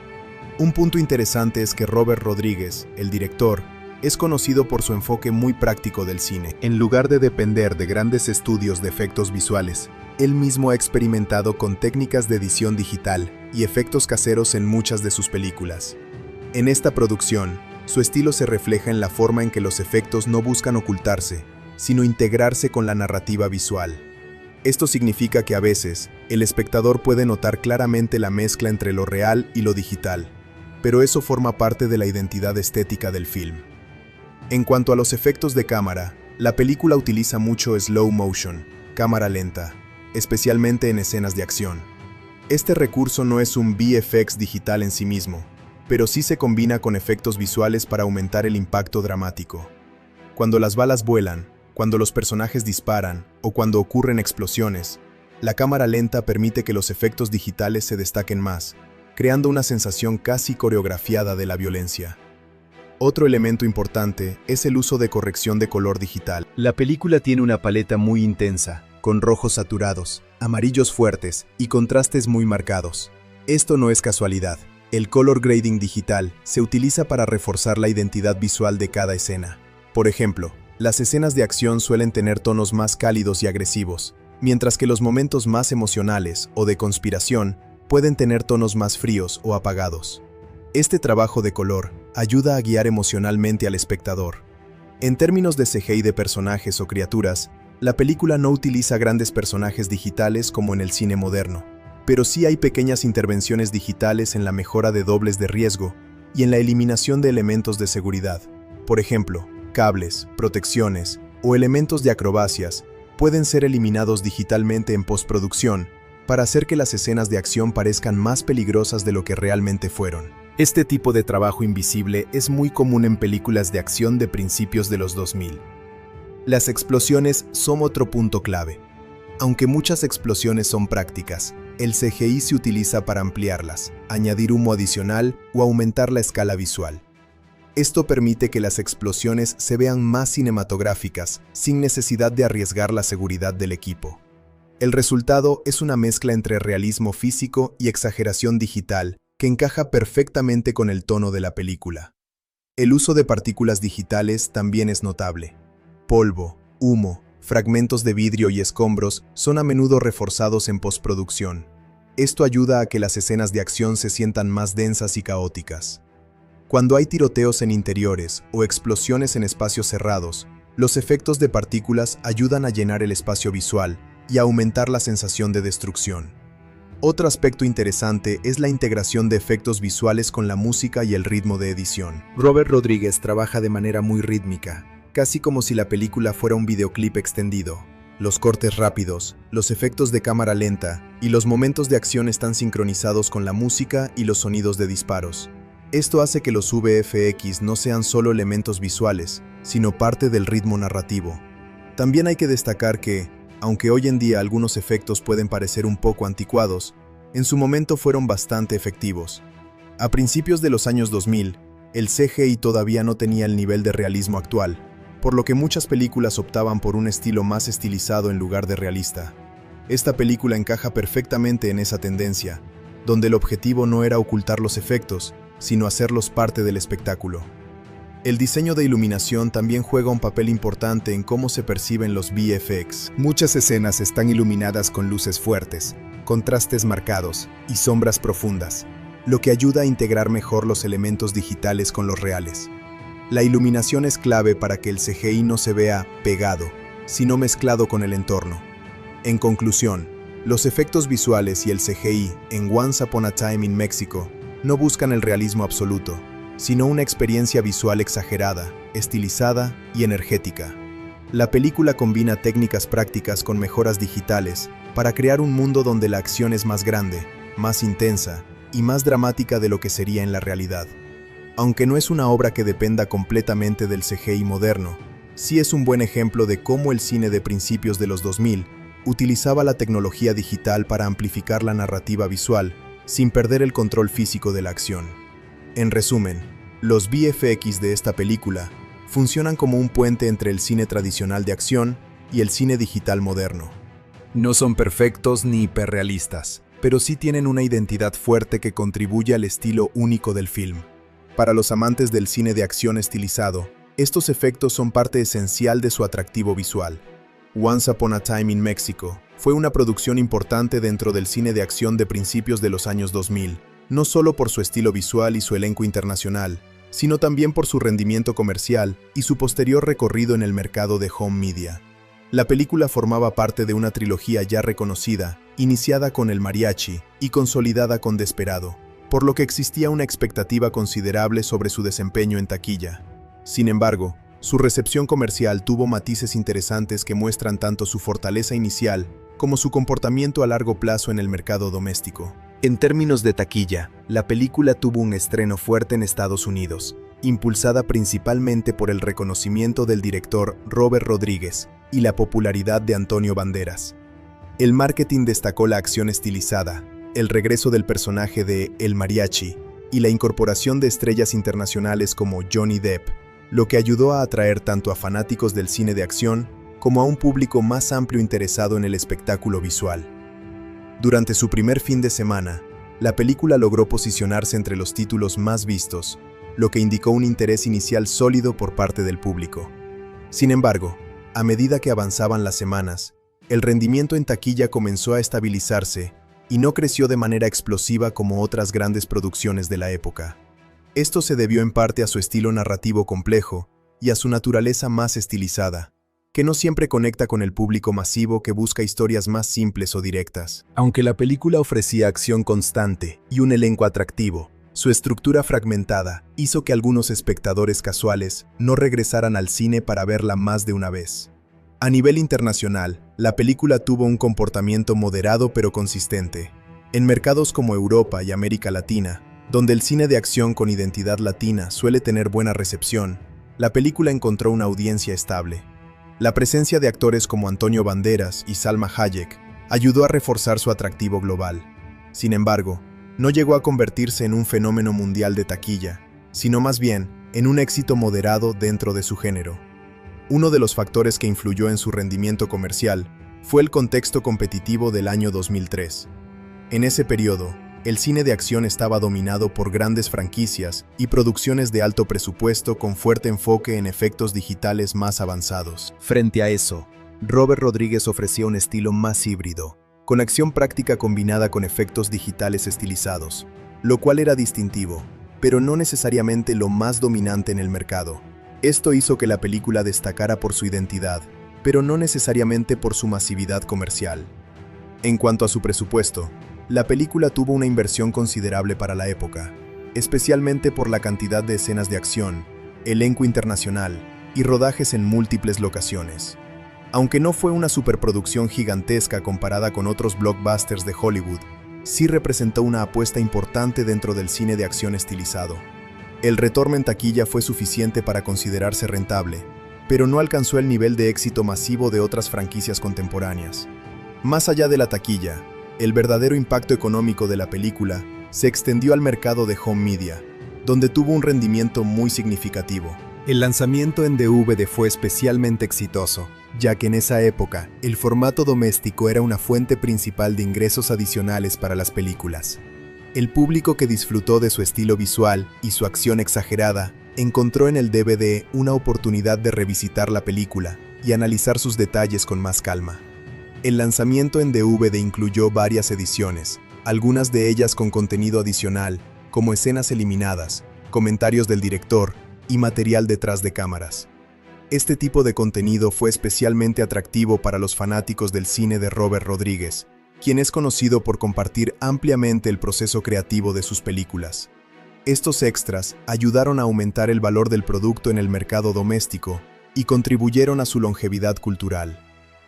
Un punto interesante es que Robert Rodríguez, el director, es conocido por su enfoque muy práctico del cine. En lugar de depender de grandes estudios de efectos visuales, él mismo ha experimentado con técnicas de edición digital y efectos caseros en muchas de sus películas. En esta producción, su estilo se refleja en la forma en que los efectos no buscan ocultarse, sino integrarse con la narrativa visual. Esto significa que a veces, el espectador puede notar claramente la mezcla entre lo real y lo digital, pero eso forma parte de la identidad estética del film. En cuanto a los efectos de cámara, la película utiliza mucho slow motion, cámara lenta, especialmente en escenas de acción. Este recurso no es un VFX digital en sí mismo, pero sí se combina con efectos visuales para aumentar el impacto dramático. Cuando las balas vuelan, cuando los personajes disparan o cuando ocurren explosiones, la cámara lenta permite que los efectos digitales se destaquen más, creando una sensación casi coreografiada de la violencia. Otro elemento importante es el uso de corrección de color digital. La película tiene una paleta muy intensa, con rojos saturados, amarillos fuertes y contrastes muy marcados. Esto no es casualidad. El color grading digital se utiliza para reforzar la identidad visual de cada escena. Por ejemplo, las escenas de acción suelen tener tonos más cálidos y agresivos, mientras que los momentos más emocionales o de conspiración pueden tener tonos más fríos o apagados. Este trabajo de color ayuda a guiar emocionalmente al espectador. En términos de CGI de personajes o criaturas, la película no utiliza grandes personajes digitales como en el cine moderno, pero sí hay pequeñas intervenciones digitales en la mejora de dobles de riesgo y en la eliminación de elementos de seguridad. Por ejemplo, cables, protecciones o elementos de acrobacias pueden ser eliminados digitalmente en postproducción para hacer que las escenas de acción parezcan más peligrosas de lo que realmente fueron. Este tipo de trabajo invisible es muy común en películas de acción de principios de los 2000. Las explosiones son otro punto clave. Aunque muchas explosiones son prácticas, el CGI se utiliza para ampliarlas, añadir humo adicional o aumentar la escala visual. Esto permite que las explosiones se vean más cinematográficas, sin necesidad de arriesgar la seguridad del equipo. El resultado es una mezcla entre realismo físico y exageración digital que encaja perfectamente con el tono de la película. El uso de partículas digitales también es notable. Polvo, humo, fragmentos de vidrio y escombros son a menudo reforzados en postproducción. Esto ayuda a que las escenas de acción se sientan más densas y caóticas. Cuando hay tiroteos en interiores o explosiones en espacios cerrados, los efectos de partículas ayudan a llenar el espacio visual y a aumentar la sensación de destrucción. Otro aspecto interesante es la integración de efectos visuales con la música y el ritmo de edición. Robert Rodríguez trabaja de manera muy rítmica, casi como si la película fuera un videoclip extendido. Los cortes rápidos, los efectos de cámara lenta y los momentos de acción están sincronizados con la música y los sonidos de disparos. Esto hace que los VFX no sean solo elementos visuales, sino parte del ritmo narrativo. También hay que destacar que, aunque hoy en día algunos efectos pueden parecer un poco anticuados, en su momento fueron bastante efectivos. A principios de los años 2000, el CGI todavía no tenía el nivel de realismo actual, por lo que muchas películas optaban por un estilo más estilizado en lugar de realista. Esta película encaja perfectamente en esa tendencia, donde el objetivo no era ocultar los efectos, sino hacerlos parte del espectáculo. El diseño de iluminación también juega un papel importante en cómo se perciben los VFX. Muchas escenas están iluminadas con luces fuertes, contrastes marcados y sombras profundas, lo que ayuda a integrar mejor los elementos digitales con los reales. La iluminación es clave para que el CGI no se vea pegado, sino mezclado con el entorno. En conclusión, los efectos visuales y el CGI en Once Upon a Time in Mexico no buscan el realismo absoluto, sino una experiencia visual exagerada, estilizada y energética. La película combina técnicas prácticas con mejoras digitales para crear un mundo donde la acción es más grande, más intensa y más dramática de lo que sería en la realidad. Aunque no es una obra que dependa completamente del CGI moderno, sí es un buen ejemplo de cómo el cine de principios de los 2000 utilizaba la tecnología digital para amplificar la narrativa visual sin perder el control físico de la acción. En resumen, los VFX de esta película funcionan como un puente entre el cine tradicional de acción y el cine digital moderno. No son perfectos ni hiperrealistas, pero sí tienen una identidad fuerte que contribuye al estilo único del film. Para los amantes del cine de acción estilizado, estos efectos son parte esencial de su atractivo visual. Once Upon a Time in Mexico fue una producción importante dentro del cine de acción de principios de los años 2000, no solo por su estilo visual y su elenco internacional, sino también por su rendimiento comercial y su posterior recorrido en el mercado de home media. La película formaba parte de una trilogía ya reconocida, iniciada con El Mariachi y consolidada con Desperado, por lo que existía una expectativa considerable sobre su desempeño en taquilla. Sin embargo, su recepción comercial tuvo matices interesantes que muestran tanto su fortaleza inicial como su comportamiento a largo plazo en el mercado doméstico. En términos de taquilla, la película tuvo un estreno fuerte en Estados Unidos, impulsada principalmente por el reconocimiento del director Robert Rodríguez y la popularidad de Antonio Banderas. El marketing destacó la acción estilizada, el regreso del personaje de El Mariachi y la incorporación de estrellas internacionales como Johnny Depp, lo que ayudó a atraer tanto a fanáticos del cine de acción como a un público más amplio interesado en el espectáculo visual. Durante su primer fin de semana, la película logró posicionarse entre los títulos más vistos, lo que indicó un interés inicial sólido por parte del público. Sin embargo, a medida que avanzaban las semanas, el rendimiento en taquilla comenzó a estabilizarse y no creció de manera explosiva como otras grandes producciones de la época. Esto se debió en parte a su estilo narrativo complejo y a su naturaleza más estilizada, que no siempre conecta con el público masivo que busca historias más simples o directas. Aunque la película ofrecía acción constante y un elenco atractivo, su estructura fragmentada hizo que algunos espectadores casuales no regresaran al cine para verla más de una vez. A nivel internacional, la película tuvo un comportamiento moderado pero consistente. En mercados como Europa y América Latina, donde el cine de acción con identidad latina suele tener buena recepción, la película encontró una audiencia estable. La presencia de actores como Antonio Banderas y Salma Hayek ayudó a reforzar su atractivo global. Sin embargo, no llegó a convertirse en un fenómeno mundial de taquilla, sino más bien en un éxito moderado dentro de su género. Uno de los factores que influyó en su rendimiento comercial fue el contexto competitivo del año 2003. En ese periodo, el cine de acción estaba dominado por grandes franquicias y producciones de alto presupuesto con fuerte enfoque en efectos digitales más avanzados. Frente a eso, Robert Rodríguez ofrecía un estilo más híbrido, con acción práctica combinada con efectos digitales estilizados, lo cual era distintivo, pero no necesariamente lo más dominante en el mercado. Esto hizo que la película destacara por su identidad, pero no necesariamente por su masividad comercial. En cuanto a su presupuesto, la película tuvo una inversión considerable para la época, especialmente por la cantidad de escenas de acción, elenco internacional y rodajes en múltiples locaciones. Aunque no fue una superproducción gigantesca comparada con otros blockbusters de Hollywood, sí representó una apuesta importante dentro del cine de acción estilizado. El retorno en taquilla fue suficiente para considerarse rentable, pero no alcanzó el nivel de éxito masivo de otras franquicias contemporáneas. Más allá de la taquilla, el verdadero impacto económico de la película se extendió al mercado de home media, donde tuvo un rendimiento muy significativo. El lanzamiento en DVD fue especialmente exitoso, ya que en esa época el formato doméstico era una fuente principal de ingresos adicionales para las películas. El público que disfrutó de su estilo visual y su acción exagerada encontró en el DVD una oportunidad de revisitar la película y analizar sus detalles con más calma. El lanzamiento en DVD incluyó varias ediciones, algunas de ellas con contenido adicional, como escenas eliminadas, comentarios del director y material detrás de cámaras. Este tipo de contenido fue especialmente atractivo para los fanáticos del cine de Robert Rodríguez, quien es conocido por compartir ampliamente el proceso creativo de sus películas. Estos extras ayudaron a aumentar el valor del producto en el mercado doméstico y contribuyeron a su longevidad cultural.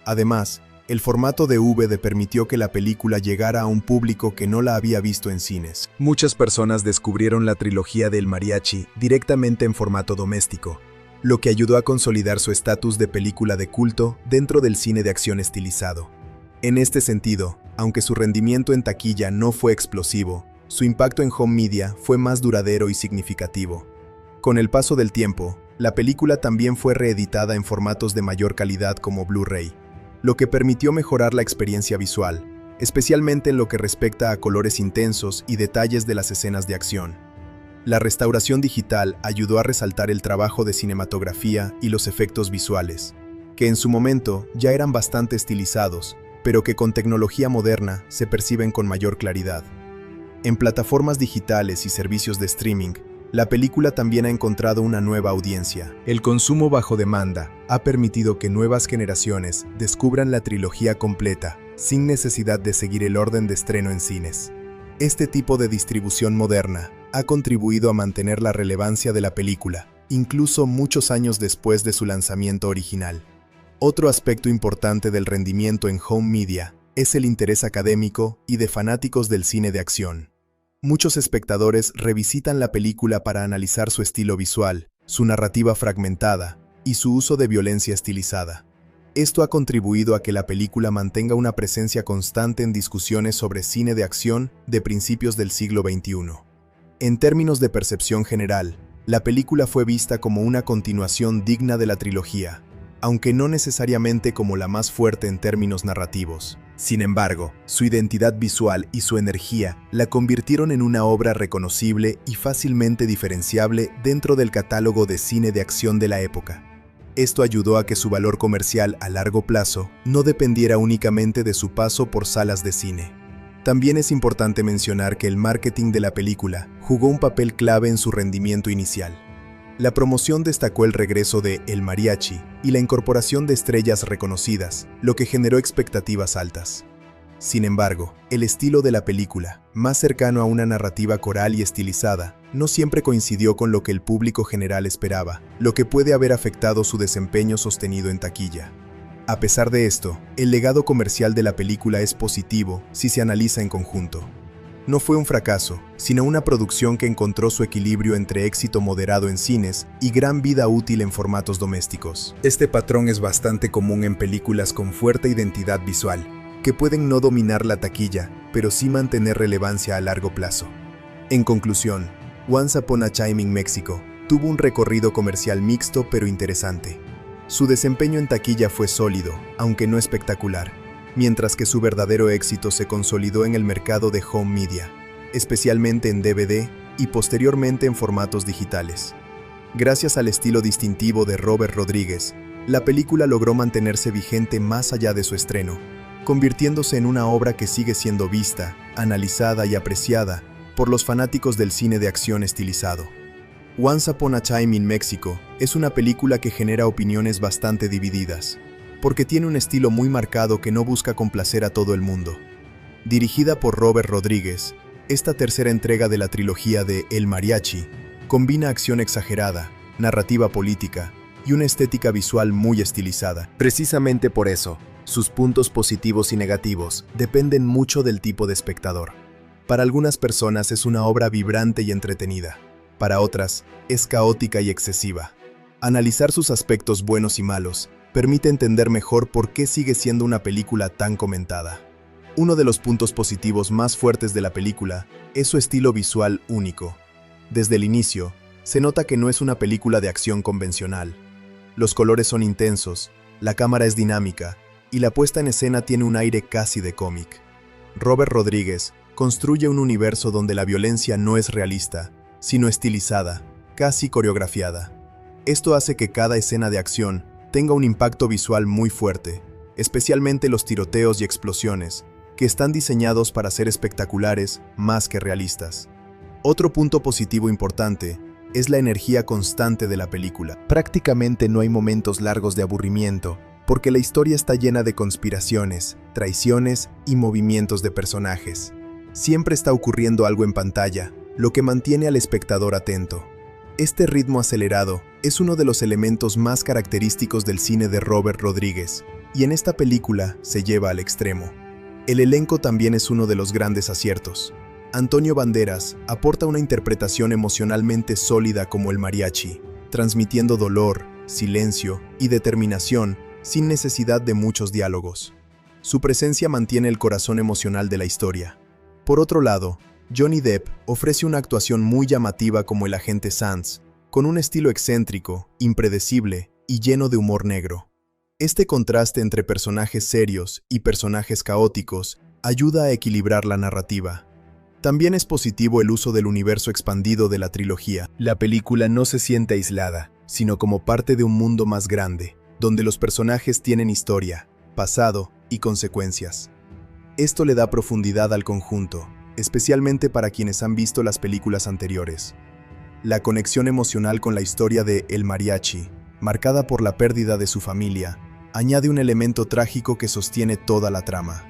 Además, el formato DVD permitió que la película llegara a un público que no la había visto en cines. Muchas personas descubrieron la trilogía del mariachi directamente en formato doméstico, lo que ayudó a consolidar su estatus de película de culto dentro del cine de acción estilizado. En este sentido, aunque su rendimiento en taquilla no fue explosivo, su impacto en home media fue más duradero y significativo. Con el paso del tiempo, la película también fue reeditada en formatos de mayor calidad como Blu-ray, lo que permitió mejorar la experiencia visual, especialmente en lo que respecta a colores intensos y detalles de las escenas de acción. La restauración digital ayudó a resaltar el trabajo de cinematografía y los efectos visuales, que en su momento ya eran bastante estilizados, pero que con tecnología moderna se perciben con mayor claridad. En plataformas digitales y servicios de streaming, la película también ha encontrado una nueva audiencia. El consumo bajo demanda ha permitido que nuevas generaciones descubran la trilogía completa, sin necesidad de seguir el orden de estreno en cines. Este tipo de distribución moderna ha contribuido a mantener la relevancia de la película, incluso muchos años después de su lanzamiento original. Otro aspecto importante del rendimiento en home media es el interés académico y de fanáticos del cine de acción. Muchos espectadores revisitan la película para analizar su estilo visual, su narrativa fragmentada y su uso de violencia estilizada. Esto ha contribuido a que la película mantenga una presencia constante en discusiones sobre cine de acción de principios del siglo XXI. En términos de percepción general, la película fue vista como una continuación digna de la trilogía, aunque no necesariamente como la más fuerte en términos narrativos. Sin embargo, su identidad visual y su energía la convirtieron en una obra reconocible y fácilmente diferenciable dentro del catálogo de cine de acción de la época. Esto ayudó a que su valor comercial a largo plazo no dependiera únicamente de su paso por salas de cine. También es importante mencionar que el marketing de la película jugó un papel clave en su rendimiento inicial. La promoción destacó el regreso de El Mariachi y la incorporación de estrellas reconocidas, lo que generó expectativas altas. Sin embargo, el estilo de la película, más cercano a una narrativa coral y estilizada, no siempre coincidió con lo que el público general esperaba, lo que puede haber afectado su desempeño sostenido en taquilla. A pesar de esto, el legado comercial de la película es positivo si se analiza en conjunto. No fue un fracaso, sino una producción que encontró su equilibrio entre éxito moderado en cines y gran vida útil en formatos domésticos. Este patrón es bastante común en películas con fuerte identidad visual, que pueden no dominar la taquilla, pero sí mantener relevancia a largo plazo. En conclusión, Once Upon a Time in Mexico tuvo un recorrido comercial mixto pero interesante. Su desempeño en taquilla fue sólido, aunque no espectacular, mientras que su verdadero éxito se consolidó en el mercado de home media, especialmente en DVD y posteriormente en formatos digitales. Gracias al estilo distintivo de Robert Rodríguez, la película logró mantenerse vigente más allá de su estreno, convirtiéndose en una obra que sigue siendo vista, analizada y apreciada por los fanáticos del cine de acción estilizado. Once Upon a Time in Mexico es una película que genera opiniones bastante divididas, porque tiene un estilo muy marcado que no busca complacer a todo el mundo. Dirigida por Robert Rodríguez, esta tercera entrega de la trilogía de El Mariachi combina acción exagerada, narrativa política y una estética visual muy estilizada. Precisamente por eso, sus puntos positivos y negativos dependen mucho del tipo de espectador. Para algunas personas es una obra vibrante y entretenida, para otras es caótica y excesiva. Analizar sus aspectos buenos y malos permite entender mejor por qué sigue siendo una película tan comentada. Uno de los puntos positivos más fuertes de la película es su estilo visual único. Desde el inicio, se nota que no es una película de acción convencional. Los colores son intensos, la cámara es dinámica y la puesta en escena tiene un aire casi de cómic. Robert Rodríguez construye un universo donde la violencia no es realista, sino estilizada, casi coreografiada. Esto hace que cada escena de acción tenga un impacto visual muy fuerte, especialmente los tiroteos y explosiones, que están diseñados para ser espectaculares más que realistas. Otro punto positivo importante es la energía constante de la película. Prácticamente no hay momentos largos de aburrimiento, porque la historia está llena de conspiraciones, traiciones y movimientos de personajes. Siempre está ocurriendo algo en pantalla, lo que mantiene al espectador atento. Este ritmo acelerado es uno de los elementos más característicos del cine de Robert Rodríguez, y en esta película se lleva al extremo. El elenco también es uno de los grandes aciertos. Antonio Banderas aporta una interpretación emocionalmente sólida como el mariachi, transmitiendo dolor, silencio y determinación sin necesidad de muchos diálogos. Su presencia mantiene el corazón emocional de la historia. Por otro lado, Johnny Depp ofrece una actuación muy llamativa como el agente Sands, con un estilo excéntrico, impredecible y lleno de humor negro. Este contraste entre personajes serios y personajes caóticos ayuda a equilibrar la narrativa. También es positivo el uso del universo expandido de la trilogía. La película no se siente aislada, sino como parte de un mundo más grande, donde los personajes tienen historia, pasado y consecuencias. Esto le da profundidad al conjunto, especialmente para quienes han visto las películas anteriores. La conexión emocional con la historia de El Mariachi, marcada por la pérdida de su familia, añade un elemento trágico que sostiene toda la trama.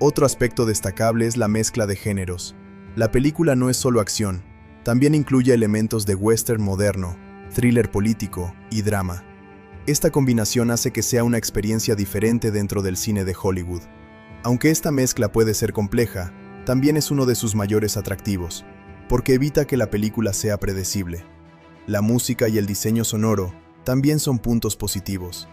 Otro aspecto destacable es la mezcla de géneros. La película no es solo acción, también incluye elementos de western moderno, thriller político y drama. Esta combinación hace que sea una experiencia diferente dentro del cine de Hollywood. Aunque esta mezcla puede ser compleja, también es uno de sus mayores atractivos, porque evita que la película sea predecible. La música y el diseño sonoro también son puntos positivos.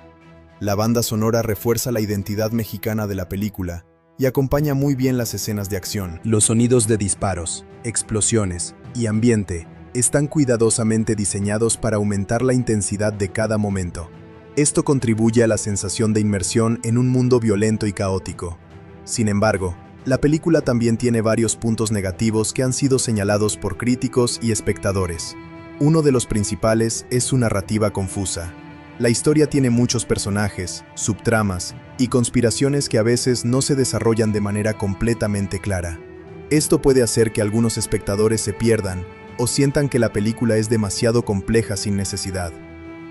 La banda sonora refuerza la identidad mexicana de la película y acompaña muy bien las escenas de acción. Los sonidos de disparos, explosiones y ambiente están cuidadosamente diseñados para aumentar la intensidad de cada momento. Esto contribuye a la sensación de inmersión en un mundo violento y caótico. Sin embargo, la película también tiene varios puntos negativos que han sido señalados por críticos y espectadores. Uno de los principales es su narrativa confusa. La historia tiene muchos personajes, subtramas y conspiraciones que a veces no se desarrollan de manera completamente clara. Esto puede hacer que algunos espectadores se pierdan o sientan que la película es demasiado compleja sin necesidad.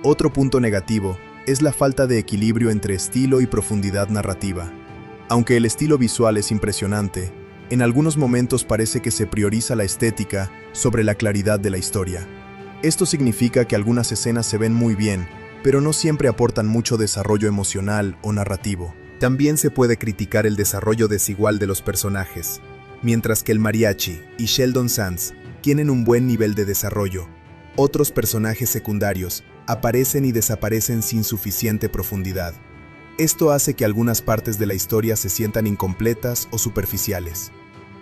Otro punto negativo es la falta de equilibrio entre estilo y profundidad narrativa. Aunque el estilo visual es impresionante, en algunos momentos parece que se prioriza la estética sobre la claridad de la historia. Esto significa que algunas escenas se ven muy bien, pero no siempre aportan mucho desarrollo emocional o narrativo. También se puede criticar el desarrollo desigual de los personajes. Mientras que el mariachi y Sheldon Sands tienen un buen nivel de desarrollo, otros personajes secundarios aparecen y desaparecen sin suficiente profundidad. Esto hace que algunas partes de la historia se sientan incompletas o superficiales.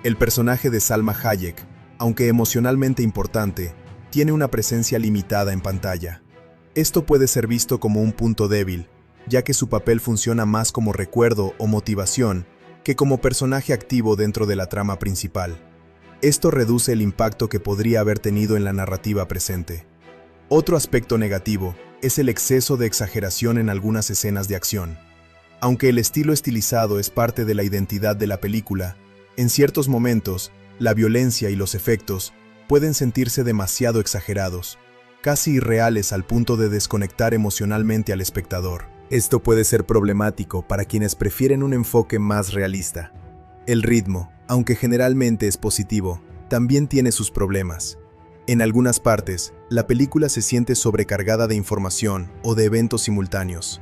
El personaje de Salma Hayek, aunque emocionalmente importante, tiene una presencia limitada en pantalla. Esto puede ser visto como un punto débil, ya que su papel funciona más como recuerdo o motivación que como personaje activo dentro de la trama principal. Esto reduce el impacto que podría haber tenido en la narrativa presente. Otro aspecto negativo es el exceso de exageración en algunas escenas de acción. Aunque el estilo estilizado es parte de la identidad de la película, en ciertos momentos, la violencia y los efectos pueden sentirse demasiado exagerados, casi irreales al punto de desconectar emocionalmente al espectador. Esto puede ser problemático para quienes prefieren un enfoque más realista. El ritmo, aunque generalmente es positivo, también tiene sus problemas. En algunas partes, la película se siente sobrecargada de información o de eventos simultáneos.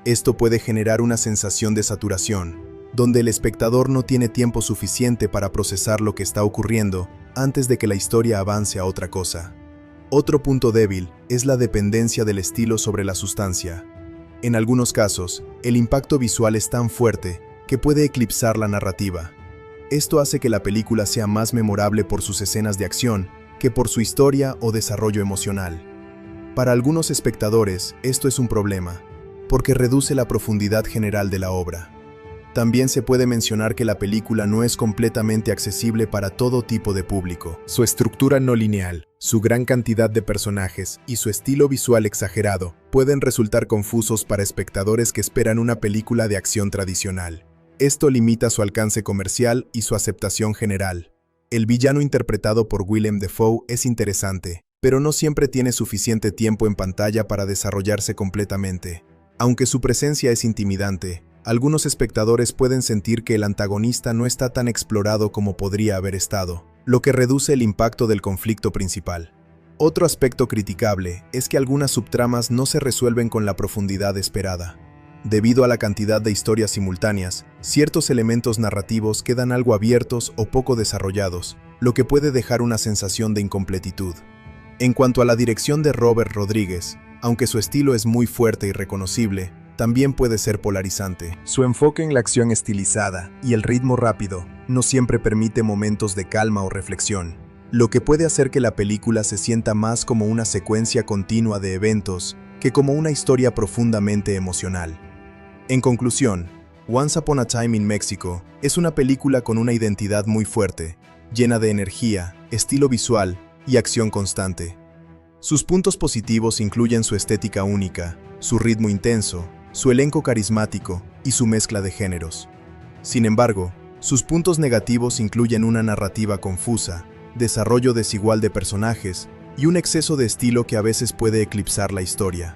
Esto puede generar una sensación de saturación, donde el espectador no tiene tiempo suficiente para procesar lo que está ocurriendo antes de que la historia avance a otra cosa. Otro punto débil es la dependencia del estilo sobre la sustancia. En algunos casos, el impacto visual es tan fuerte que puede eclipsar la narrativa. Esto hace que la película sea más memorable por sus escenas de acción que por su historia o desarrollo emocional. Para algunos espectadores, esto es un problema, porque reduce la profundidad general de la obra. También se puede mencionar que la película no es completamente accesible para todo tipo de público. Su estructura no lineal, su gran cantidad de personajes y su estilo visual exagerado pueden resultar confusos para espectadores que esperan una película de acción tradicional. Esto limita su alcance comercial y su aceptación general. El villano interpretado por Willem Dafoe es interesante, pero no siempre tiene suficiente tiempo en pantalla para desarrollarse completamente. Aunque su presencia es intimidante, algunos espectadores pueden sentir que el antagonista no está tan explorado como podría haber estado, lo que reduce el impacto del conflicto principal. Otro aspecto criticable es que algunas subtramas no se resuelven con la profundidad esperada. Debido a la cantidad de historias simultáneas, ciertos elementos narrativos quedan algo abiertos o poco desarrollados, lo que puede dejar una sensación de incompletitud. En cuanto a la dirección de Robert Rodríguez, aunque su estilo es muy fuerte y reconocible, también puede ser polarizante. Su enfoque en la acción estilizada y el ritmo rápido no siempre permite momentos de calma o reflexión, lo que puede hacer que la película se sienta más como una secuencia continua de eventos que como una historia profundamente emocional. En conclusión, Once Upon a Time in Mexico es una película con una identidad muy fuerte, llena de energía, estilo visual y acción constante. Sus puntos positivos incluyen su estética única, su ritmo intenso, su elenco carismático y su mezcla de géneros. Sin embargo, sus puntos negativos incluyen una narrativa confusa, desarrollo desigual de personajes y un exceso de estilo que a veces puede eclipsar la historia.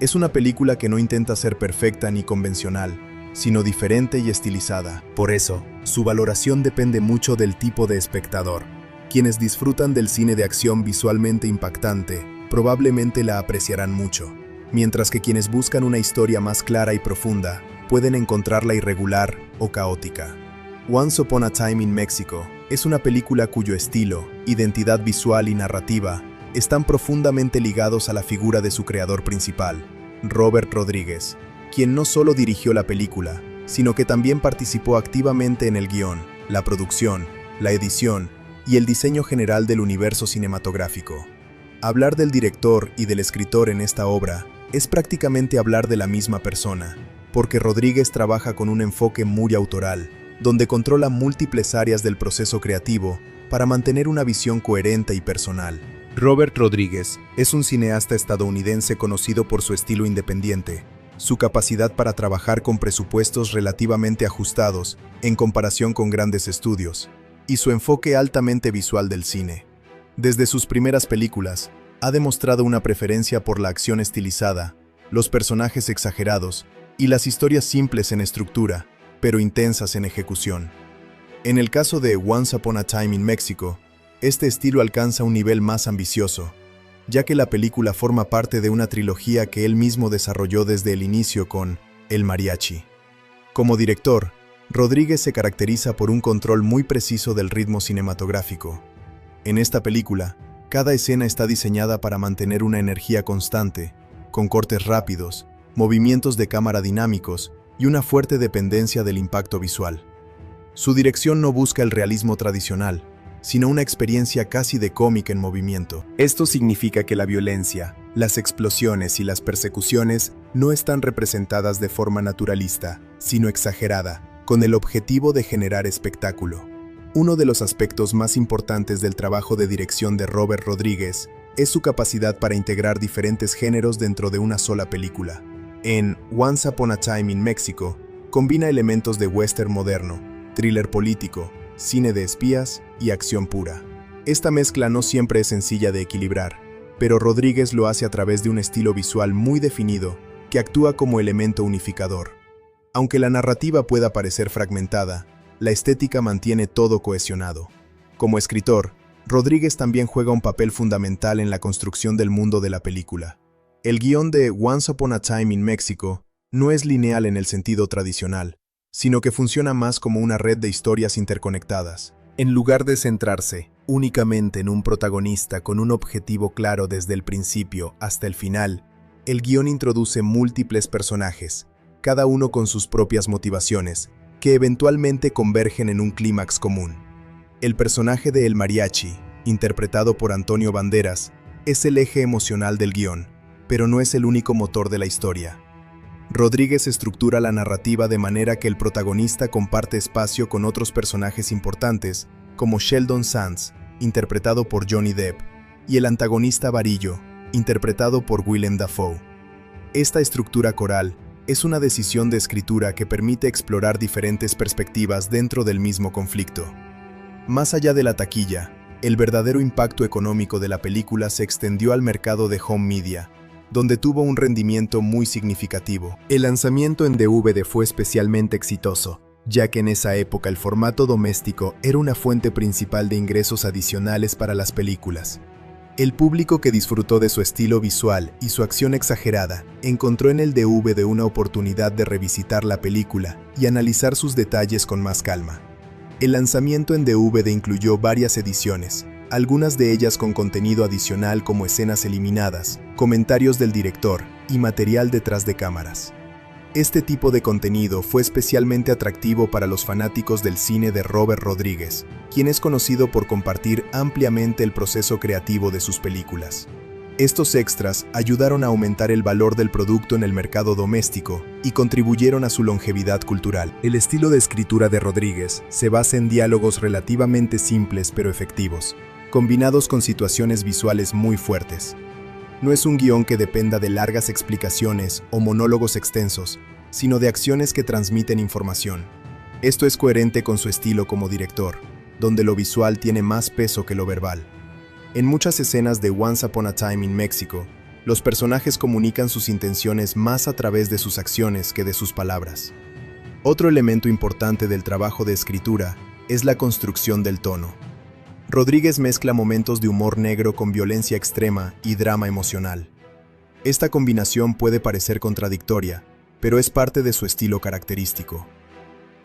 Es una película que no intenta ser perfecta ni convencional, sino diferente y estilizada. Por eso, su valoración depende mucho del tipo de espectador. Quienes disfrutan del cine de acción visualmente impactante, probablemente la apreciarán mucho, mientras que quienes buscan una historia más clara y profunda, pueden encontrarla irregular o caótica. Once Upon a Time in Mexico es una película cuyo estilo, identidad visual y narrativa están profundamente ligados a la figura de su creador principal, Robert Rodríguez, quien no solo dirigió la película, sino que también participó activamente en el guión, la producción, la edición y el diseño general del universo cinematográfico. Hablar del director y del escritor en esta obra es prácticamente hablar de la misma persona, porque Rodríguez trabaja con un enfoque muy autoral, donde controla múltiples áreas del proceso creativo para mantener una visión coherente y personal. Robert Rodríguez es un cineasta estadounidense conocido por su estilo independiente, su capacidad para trabajar con presupuestos relativamente ajustados en comparación con grandes estudios, y su enfoque altamente visual del cine. Desde sus primeras películas, ha demostrado una preferencia por la acción estilizada, los personajes exagerados y las historias simples en estructura, pero intensas en ejecución. En el caso de Once Upon a Time in Mexico, este estilo alcanza un nivel más ambicioso, ya que la película forma parte de una trilogía que él mismo desarrolló desde el inicio con El Mariachi. Como director, Rodríguez se caracteriza por un control muy preciso del ritmo cinematográfico. En esta película, cada escena está diseñada para mantener una energía constante, con cortes rápidos, movimientos de cámara dinámicos y una fuerte dependencia del impacto visual. Su dirección no busca el realismo tradicional, sino una experiencia casi de cómic en movimiento. Esto significa que la violencia, las explosiones y las persecuciones no están representadas de forma naturalista, sino exagerada, con el objetivo de generar espectáculo. Uno de los aspectos más importantes del trabajo de dirección de Robert Rodríguez es su capacidad para integrar diferentes géneros dentro de una sola película. En Once Upon a Time in Mexico, combina elementos de western moderno, thriller político, cine de espías y acción pura. Esta mezcla no siempre es sencilla de equilibrar, pero Rodríguez lo hace a través de un estilo visual muy definido que actúa como elemento unificador. Aunque la narrativa pueda parecer fragmentada, la estética mantiene todo cohesionado. Como escritor, Rodríguez también juega un papel fundamental en la construcción del mundo de la película. El guión de Once Upon a Time in Mexico no es lineal en el sentido tradicional, sino que funciona más como una red de historias interconectadas. En lugar de centrarse únicamente en un protagonista con un objetivo claro desde el principio hasta el final, el guión introduce múltiples personajes, cada uno con sus propias motivaciones, que eventualmente convergen en un clímax común. El personaje de El Mariachi, interpretado por Antonio Banderas, es el eje emocional del guión, pero no es el único motor de la historia. Rodríguez estructura la narrativa de manera que el protagonista comparte espacio con otros personajes importantes, como Sheldon Sands, interpretado por Johnny Depp, y el antagonista Varillo, interpretado por Willem Dafoe. Esta estructura coral es una decisión de escritura que permite explorar diferentes perspectivas dentro del mismo conflicto. Más allá de la taquilla, el verdadero impacto económico de la película se extendió al mercado de home media, donde tuvo un rendimiento muy significativo. El lanzamiento en DVD fue especialmente exitoso, ya que en esa época el formato doméstico era una fuente principal de ingresos adicionales para las películas. El público que disfrutó de su estilo visual y su acción exagerada encontró en el DVD una oportunidad de revisitar la película y analizar sus detalles con más calma. El lanzamiento en DVD incluyó varias ediciones, algunas de ellas con contenido adicional como escenas eliminadas, comentarios del director y material detrás de cámaras. Este tipo de contenido fue especialmente atractivo para los fanáticos del cine de Robert Rodríguez, quien es conocido por compartir ampliamente el proceso creativo de sus películas. Estos extras ayudaron a aumentar el valor del producto en el mercado doméstico y contribuyeron a su longevidad cultural. El estilo de escritura de Rodríguez se basa en diálogos relativamente simples pero efectivos, combinados con situaciones visuales muy fuertes. No es un guión que dependa de largas explicaciones o monólogos extensos, sino de acciones que transmiten información. Esto es coherente con su estilo como director, donde lo visual tiene más peso que lo verbal. En muchas escenas de Once Upon a Time in Mexico, los personajes comunican sus intenciones más a través de sus acciones que de sus palabras. Otro elemento importante del trabajo de escritura es la construcción del tono. Rodríguez mezcla momentos de humor negro con violencia extrema y drama emocional. Esta combinación puede parecer contradictoria, pero es parte de su estilo característico.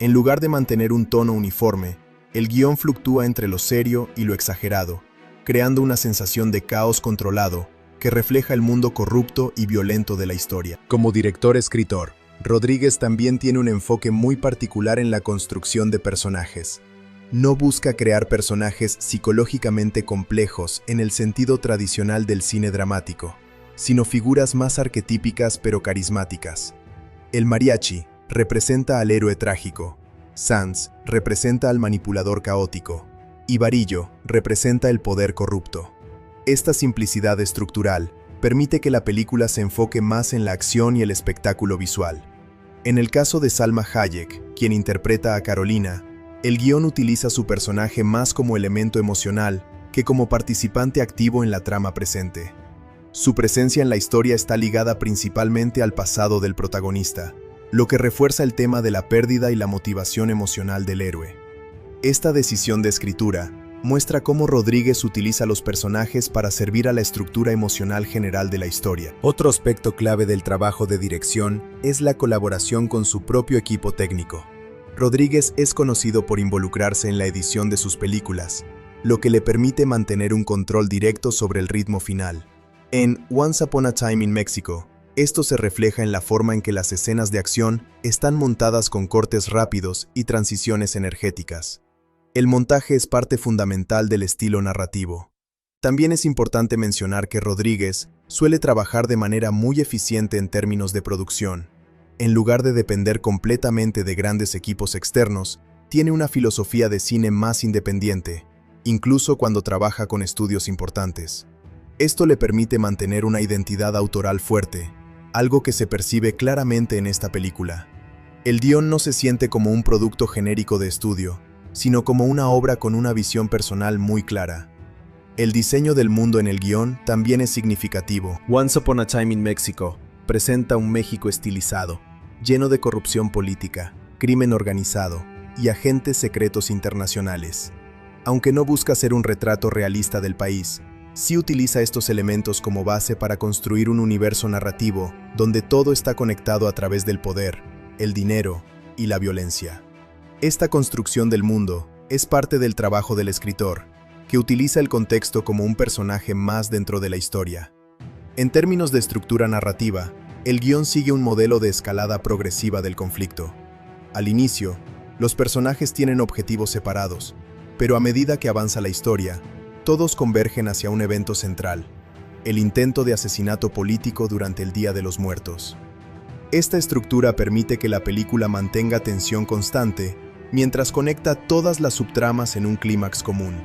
En lugar de mantener un tono uniforme, el guión fluctúa entre lo serio y lo exagerado, creando una sensación de caos controlado que refleja el mundo corrupto y violento de la historia. Como director-escritor, Rodríguez también tiene un enfoque muy particular en la construcción de personajes. No busca crear personajes psicológicamente complejos en el sentido tradicional del cine dramático, sino figuras más arquetípicas pero carismáticas. El mariachi representa al héroe trágico, Sanz representa al manipulador caótico, y Varillo representa el poder corrupto. Esta simplicidad estructural permite que la película se enfoque más en la acción y el espectáculo visual. En el caso de Salma Hayek, quien interpreta a Carolina, el guión utiliza su personaje más como elemento emocional que como participante activo en la trama presente. Su presencia en la historia está ligada principalmente al pasado del protagonista, lo que refuerza el tema de la pérdida y la motivación emocional del héroe. Esta decisión de escritura muestra cómo Rodríguez utiliza los personajes para servir a la estructura emocional general de la historia. Otro aspecto clave del trabajo de dirección es la colaboración con su propio equipo técnico. Rodríguez es conocido por involucrarse en la edición de sus películas, lo que le permite mantener un control directo sobre el ritmo final. En Once Upon a Time in Mexico, esto se refleja en la forma en que las escenas de acción están montadas con cortes rápidos y transiciones energéticas. El montaje es parte fundamental del estilo narrativo. También es importante mencionar que Rodríguez suele trabajar de manera muy eficiente en términos de producción. En lugar de depender completamente de grandes equipos externos, tiene una filosofía de cine más independiente, incluso cuando trabaja con estudios importantes. Esto le permite mantener una identidad autoral fuerte, algo que se percibe claramente en esta película. El guión no se siente como un producto genérico de estudio, sino como una obra con una visión personal muy clara. El diseño del mundo en el guión también es significativo. Once Upon a Time in Mexico presenta un México estilizado, lleno de corrupción política, crimen organizado y agentes secretos internacionales. Aunque no busca ser un retrato realista del país, sí utiliza estos elementos como base para construir un universo narrativo donde todo está conectado a través del poder, el dinero y la violencia. Esta construcción del mundo es parte del trabajo del escritor, que utiliza el contexto como un personaje más dentro de la historia. En términos de estructura narrativa, el guión sigue un modelo de escalada progresiva del conflicto. Al inicio, los personajes tienen objetivos separados, pero a medida que avanza la historia, todos convergen hacia un evento central, el intento de asesinato político durante el Día de los Muertos. Esta estructura permite que la película mantenga tensión constante mientras conecta todas las subtramas en un clímax común.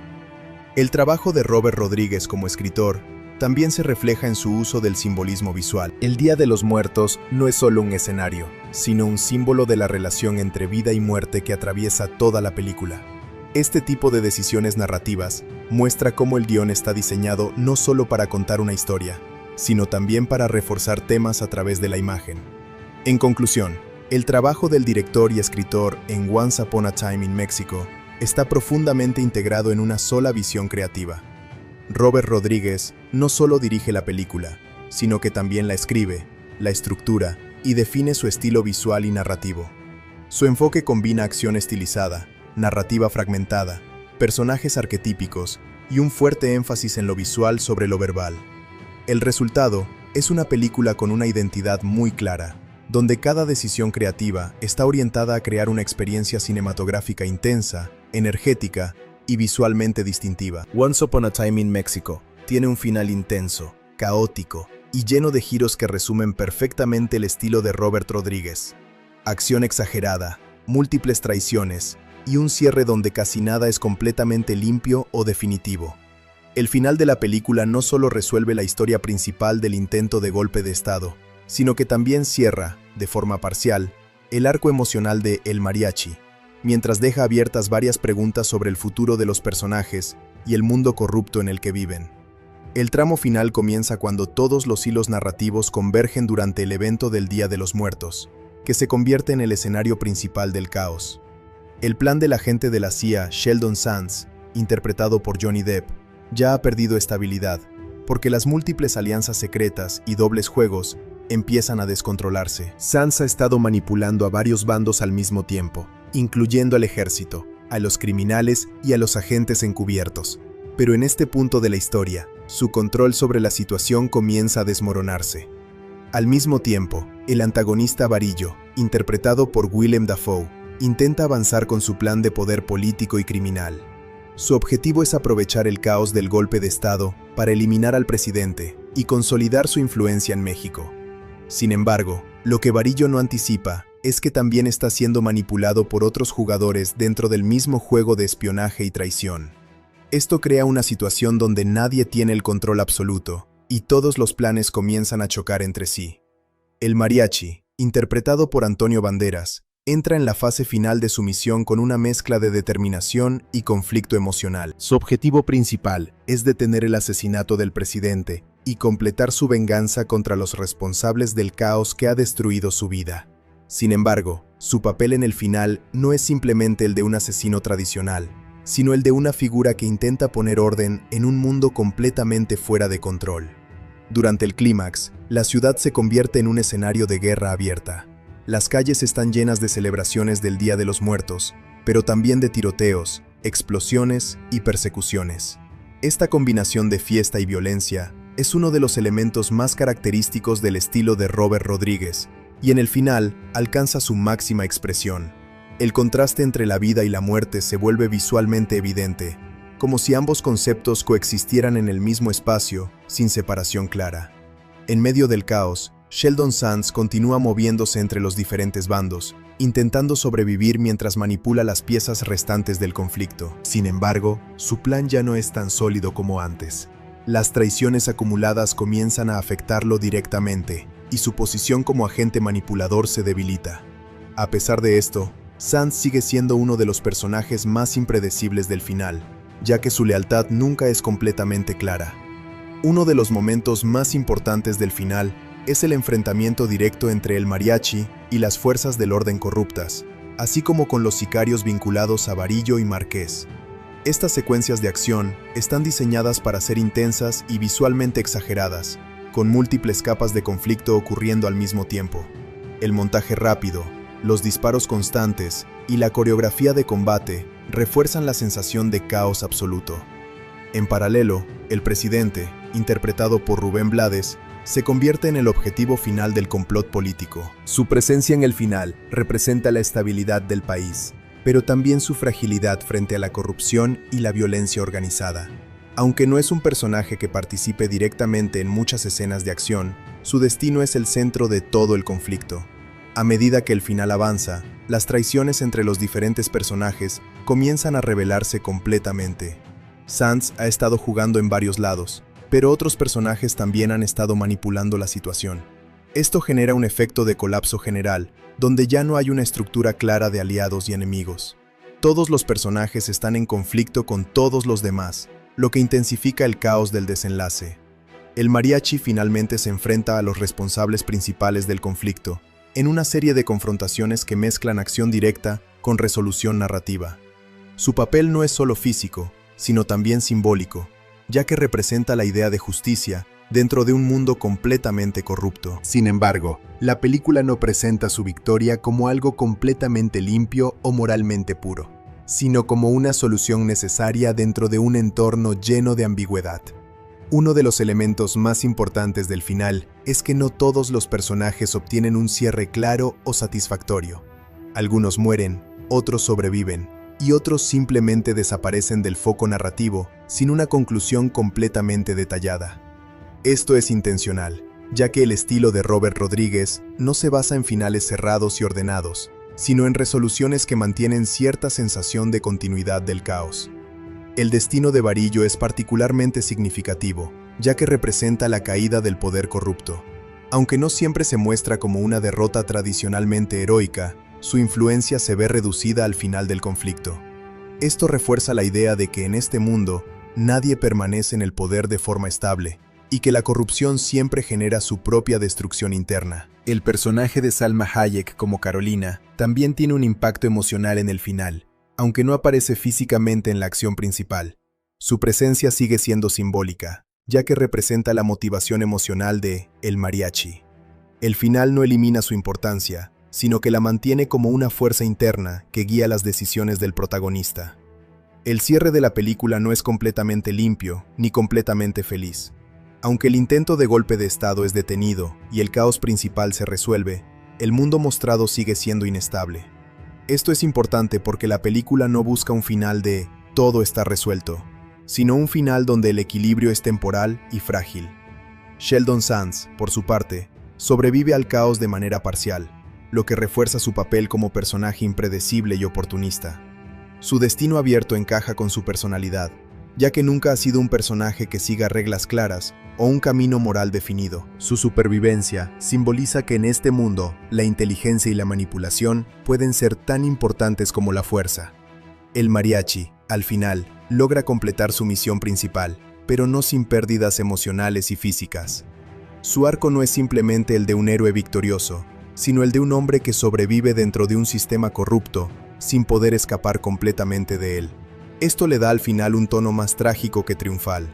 El trabajo de Robert Rodríguez como escritor también se refleja en su uso del simbolismo visual. El Día de los Muertos no es solo un escenario, sino un símbolo de la relación entre vida y muerte que atraviesa toda la película. Este tipo de decisiones narrativas muestra cómo el guión está diseñado no solo para contar una historia, sino también para reforzar temas a través de la imagen. En conclusión, El trabajo del director y escritor en Once Upon a Time in Mexico está profundamente integrado en una sola visión creativa. Robert Rodríguez no solo dirige la película, sino que también la escribe, la estructura y define su estilo visual y narrativo. Su enfoque combina acción estilizada, narrativa fragmentada, personajes arquetípicos y un fuerte énfasis en lo visual sobre lo verbal. El resultado es una película con una identidad muy clara, donde cada decisión creativa está orientada a crear una experiencia cinematográfica intensa, energética y visualmente distintiva. Once Upon a Time in Mexico tiene un final intenso, caótico y lleno de giros que resumen perfectamente el estilo de Robert Rodríguez. Acción exagerada, múltiples traiciones y un cierre donde casi nada es completamente limpio o definitivo. El final de la película no solo resuelve la historia principal del intento de golpe de Estado, sino que también cierra, de forma parcial, el arco emocional de El Mariachi, mientras deja abiertas varias preguntas sobre el futuro de los personajes y el mundo corrupto en el que viven. El tramo final comienza cuando todos los hilos narrativos convergen durante el evento del Día de los Muertos, que se convierte en el escenario principal del caos. El plan del agente de la CIA, Sheldon Sands, interpretado por Johnny Depp, ya ha perdido estabilidad, porque las múltiples alianzas secretas y dobles juegos empiezan a descontrolarse. Sands ha estado manipulando a varios bandos al mismo tiempo, incluyendo al ejército, a los criminales y a los agentes encubiertos. Pero en este punto de la historia, su control sobre la situación comienza a desmoronarse. Al mismo tiempo, el antagonista Varillo, interpretado por Willem Dafoe, intenta avanzar con su plan de poder político y criminal. Su objetivo es aprovechar el caos del golpe de Estado para eliminar al presidente y consolidar su influencia en México. Sin embargo, lo que Varillo no anticipa es que también está siendo manipulado por otros jugadores dentro del mismo juego de espionaje y traición. Esto crea una situación donde nadie tiene el control absoluto y todos los planes comienzan a chocar entre sí. El Mariachi, interpretado por Antonio Banderas, entra en la fase final de su misión con una mezcla de determinación y conflicto emocional. Su objetivo principal es detener el asesinato del presidente y completar su venganza contra los responsables del caos que ha destruido su vida. Sin embargo, su papel en el final no es simplemente el de un asesino tradicional, sino el de una figura que intenta poner orden en un mundo completamente fuera de control. Durante el clímax, la ciudad se convierte en un escenario de guerra abierta. Las calles están llenas de celebraciones del Día de los Muertos, pero también de tiroteos, explosiones y persecuciones. Esta combinación de fiesta y violencia es uno de los elementos más característicos del estilo de Robert Rodríguez, y en el final alcanza su máxima expresión. El contraste entre la vida y la muerte se vuelve visualmente evidente, como si ambos conceptos coexistieran en el mismo espacio, sin separación clara. En medio del caos, Sheldon Sands continúa moviéndose entre los diferentes bandos, intentando sobrevivir mientras manipula las piezas restantes del conflicto. Sin embargo, su plan ya no es tan sólido como antes. Las traiciones acumuladas comienzan a afectarlo directamente, y su posición como agente manipulador se debilita. A pesar de esto, Sands sigue siendo uno de los personajes más impredecibles del final, ya que su lealtad nunca es completamente clara. Uno de los momentos más importantes del final es el enfrentamiento directo entre el Mariachi y las fuerzas del orden corruptas, así como con los sicarios vinculados a Varillo y Márquez. Estas secuencias de acción están diseñadas para ser intensas y visualmente exageradas, con múltiples capas de conflicto ocurriendo al mismo tiempo. El montaje rápido, los disparos constantes y la coreografía de combate refuerzan la sensación de caos absoluto. En paralelo, el presidente, interpretado por Rubén Blades, se convierte en el objetivo final del complot político. Su presencia en el final representa la estabilidad del país, pero también su fragilidad frente a la corrupción y la violencia organizada. Aunque no es un personaje que participe directamente en muchas escenas de acción, su destino es el centro de todo el conflicto. A medida que el final avanza, las traiciones entre los diferentes personajes comienzan a revelarse completamente. Sands ha estado jugando en varios lados, pero otros personajes también han estado manipulando la situación. Esto genera un efecto de colapso general, donde ya no hay una estructura clara de aliados y enemigos. Todos los personajes están en conflicto con todos los demás, lo que intensifica el caos del desenlace. El Mariachi finalmente se enfrenta a los responsables principales del conflicto, en una serie de confrontaciones que mezclan acción directa con resolución narrativa. Su papel no es solo físico, sino también simbólico, ya que representa la idea de justicia dentro de un mundo completamente corrupto. Sin embargo, la película no presenta su victoria como algo completamente limpio o moralmente puro, sino como una solución necesaria dentro de un entorno lleno de ambigüedad. Uno de los elementos más importantes del final es que no todos los personajes obtienen un cierre claro o satisfactorio. Algunos mueren, otros sobreviven, y otros simplemente desaparecen del foco narrativo sin una conclusión completamente detallada. Esto es intencional, ya que el estilo de Robert Rodríguez no se basa en finales cerrados y ordenados, sino en resoluciones que mantienen cierta sensación de continuidad del caos. El destino de Varillo es particularmente significativo, ya que representa la caída del poder corrupto. Aunque no siempre se muestra como una derrota tradicionalmente heroica, su influencia se ve reducida al final del conflicto. Esto refuerza la idea de que en este mundo nadie permanece en el poder de forma estable, y que la corrupción siempre genera su propia destrucción interna. El personaje de Salma Hayek como Carolina también tiene un impacto emocional en el final, aunque no aparece físicamente en la acción principal. Su presencia sigue siendo simbólica, ya que representa la motivación emocional de El Mariachi. El final no elimina su importancia, sino que la mantiene como una fuerza interna que guía las decisiones del protagonista. El cierre de la película no es completamente limpio ni completamente feliz. Aunque el intento de golpe de Estado es detenido y el caos principal se resuelve, el mundo mostrado sigue siendo inestable. Esto es importante porque la película no busca un final de todo está resuelto, sino un final donde el equilibrio es temporal y frágil. Sheldon Sands, por su parte, sobrevive al caos de manera parcial, lo que refuerza su papel como personaje impredecible y oportunista. Su destino abierto encaja con su personalidad, ya que nunca ha sido un personaje que siga reglas claras o un camino moral definido. Su supervivencia simboliza que en este mundo, la inteligencia y la manipulación pueden ser tan importantes como la fuerza. El mariachi, al final, logra completar su misión principal, pero no sin pérdidas emocionales y físicas. Su arco no es simplemente el de un héroe victorioso, sino el de un hombre que sobrevive dentro de un sistema corrupto, sin poder escapar completamente de él. Esto le da al final un tono más trágico que triunfal.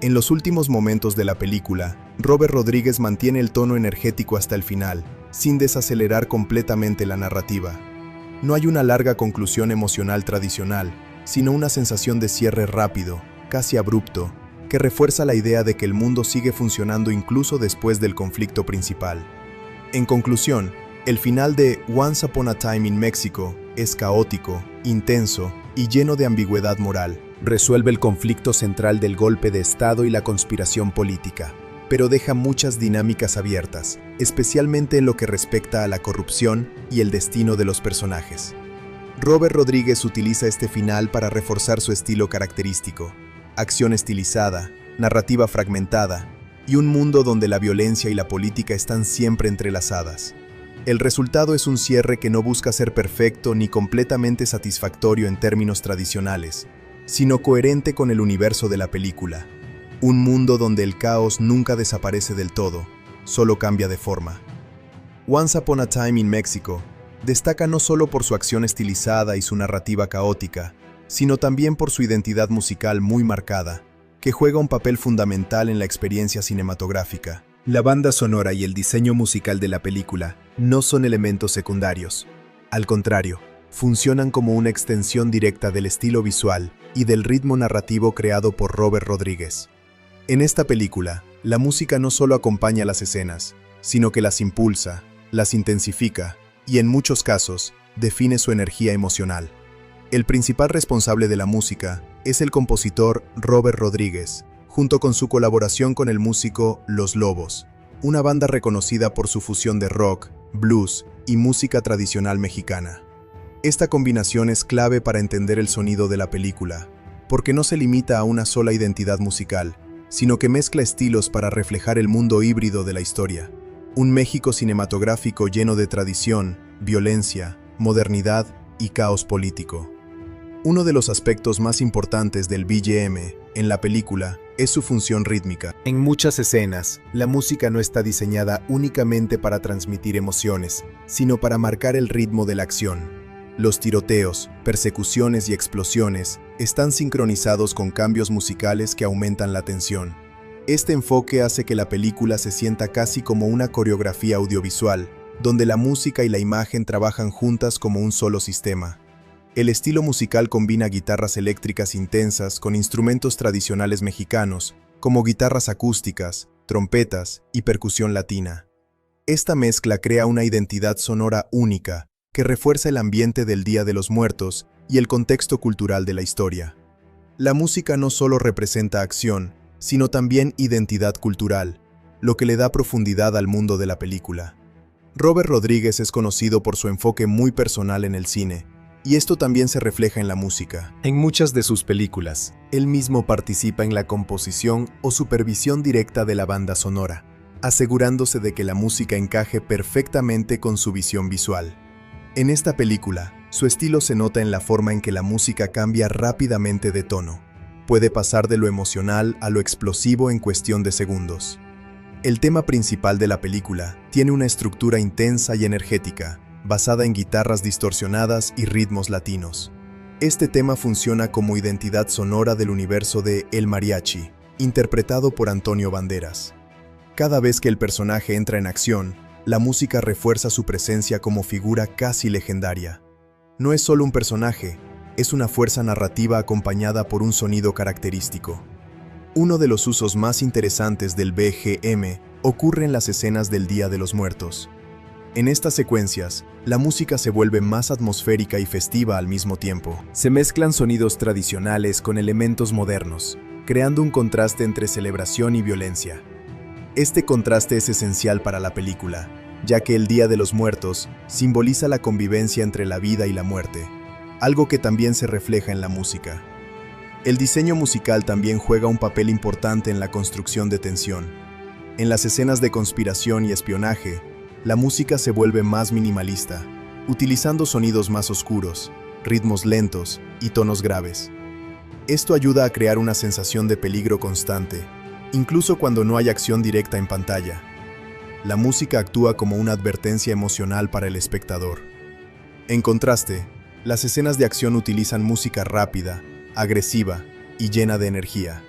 En los últimos momentos de la película, Robert Rodríguez mantiene el tono energético hasta el final, sin desacelerar completamente la narrativa. No hay una larga conclusión emocional tradicional, sino una sensación de cierre rápido, casi abrupto, que refuerza la idea de que el mundo sigue funcionando incluso después del conflicto principal. En conclusión, el final de Once Upon a Time in Mexico es caótico, intenso y lleno de ambigüedad moral. Resuelve el conflicto central del golpe de Estado y la conspiración política, pero deja muchas dinámicas abiertas, especialmente en lo que respecta a la corrupción y el destino de los personajes. Robert Rodríguez utiliza este final para reforzar su estilo característico: acción estilizada, narrativa fragmentada y un mundo donde la violencia y la política están siempre entrelazadas. El resultado es un cierre que no busca ser perfecto ni completamente satisfactorio en términos tradicionales, sino coherente con el universo de la película. Un mundo donde el caos nunca desaparece del todo, solo cambia de forma. Once Upon a Time in Mexico destaca no solo por su acción estilizada y su narrativa caótica, sino también por su identidad musical muy marcada, que juega un papel fundamental en la experiencia cinematográfica. La banda sonora y el diseño musical de la película no son elementos secundarios. Al contrario, funcionan como una extensión directa del estilo visual y del ritmo narrativo creado por Robert Rodríguez. En esta película, la música no solo acompaña las escenas, sino que las impulsa, las intensifica y, en muchos casos, define su energía emocional. El principal responsable de la música es el compositor Robert Rodríguez, junto con su colaboración con el músico Los Lobos, una banda reconocida por su fusión de rock, blues y música tradicional mexicana. Esta combinación es clave para entender el sonido de la película, porque no se limita a una sola identidad musical, sino que mezcla estilos para reflejar el mundo híbrido de la historia. Un México cinematográfico lleno de tradición, violencia, modernidad y caos político. Uno de los aspectos más importantes del BGM en la película es su función rítmica. En muchas escenas, la música no está diseñada únicamente para transmitir emociones, sino para marcar el ritmo de la acción. Los tiroteos, persecuciones y explosiones están sincronizados con cambios musicales que aumentan la tensión. Este enfoque hace que la película se sienta casi como una coreografía audiovisual, donde la música y la imagen trabajan juntas como un solo sistema. El estilo musical combina guitarras eléctricas intensas con instrumentos tradicionales mexicanos, como guitarras acústicas, trompetas y percusión latina. Esta mezcla crea una identidad sonora única, que refuerza el ambiente del Día de los Muertos y el contexto cultural de la historia. La música no solo representa acción, sino también identidad cultural, lo que le da profundidad al mundo de la película. Robert Rodríguez es conocido por su enfoque muy personal en el cine, y esto también se refleja en la música. En muchas de sus películas, él mismo participa en la composición o supervisión directa de la banda sonora, asegurándose de que la música encaje perfectamente con su visión visual. En esta película, su estilo se nota en la forma en que la música cambia rápidamente de tono. Puede pasar de lo emocional a lo explosivo en cuestión de segundos. El tema principal de la película tiene una estructura intensa y energética, basada en guitarras distorsionadas y ritmos latinos. Este tema funciona como identidad sonora del universo de El Mariachi, interpretado por Antonio Banderas. Cada vez que el personaje entra en acción, la música refuerza su presencia como figura casi legendaria. No es solo un personaje, es una fuerza narrativa acompañada por un sonido característico. Uno de los usos más interesantes del BGM ocurre en las escenas del Día de los Muertos. En estas secuencias, la música se vuelve más atmosférica y festiva al mismo tiempo. Se mezclan sonidos tradicionales con elementos modernos, creando un contraste entre celebración y violencia. Este contraste es esencial para la película, ya que el Día de los Muertos simboliza la convivencia entre la vida y la muerte, algo que también se refleja en la música. El diseño musical también juega un papel importante en la construcción de tensión. En las escenas de conspiración y espionaje, la música se vuelve más minimalista, utilizando sonidos más oscuros, ritmos lentos y tonos graves. Esto ayuda a crear una sensación de peligro constante, incluso cuando no hay acción directa en pantalla. La música actúa como una advertencia emocional para el espectador. En contraste, las escenas de acción utilizan música rápida, agresiva y llena de energía.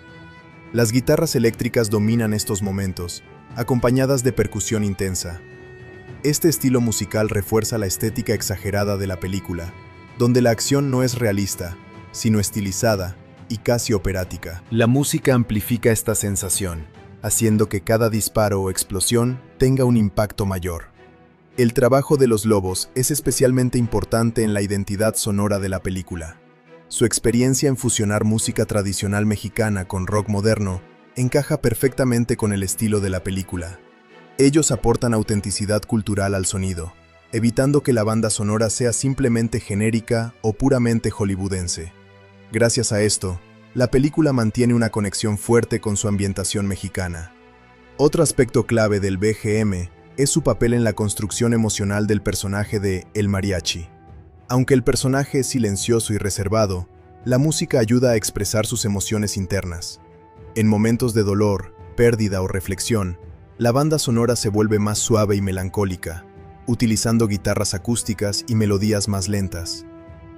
Las guitarras eléctricas dominan estos momentos, acompañadas de percusión intensa. Este estilo musical refuerza la estética exagerada de la película, donde la acción no es realista, sino estilizada y casi operática. La música amplifica esta sensación, haciendo que cada disparo o explosión tenga un impacto mayor. El trabajo de los Lobos es especialmente importante en la identidad sonora de la película. Su experiencia en fusionar música tradicional mexicana con rock moderno encaja perfectamente con el estilo de la película. Ellos aportan autenticidad cultural al sonido, evitando que la banda sonora sea simplemente genérica o puramente hollywoodense. Gracias a esto, la película mantiene una conexión fuerte con su ambientación mexicana. Otro aspecto clave del BGM es su papel en la construcción emocional del personaje de El Mariachi. Aunque el personaje es silencioso y reservado, la música ayuda a expresar sus emociones internas. En momentos de dolor, pérdida o reflexión, la banda sonora se vuelve más suave y melancólica, utilizando guitarras acústicas y melodías más lentas.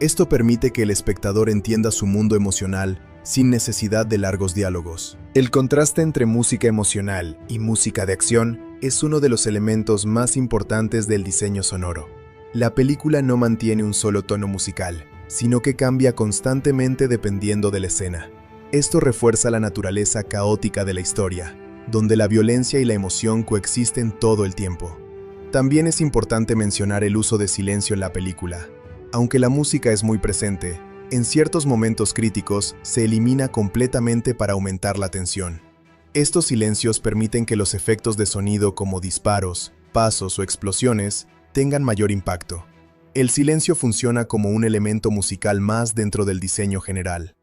Esto permite que el espectador entienda su mundo emocional sin necesidad de largos diálogos. El contraste entre música emocional y música de acción es uno de los elementos más importantes del diseño sonoro. La película no mantiene un solo tono musical, sino que cambia constantemente dependiendo de la escena. Esto refuerza la naturaleza caótica de la historia, donde la violencia y la emoción coexisten todo el tiempo. También es importante mencionar el uso de silencio en la película. Aunque la música es muy presente, en ciertos momentos críticos se elimina completamente para aumentar la tensión. Estos silencios permiten que los efectos de sonido como disparos, pasos o explosiones tengan mayor impacto. El silencio funciona como un elemento musical más dentro del diseño general.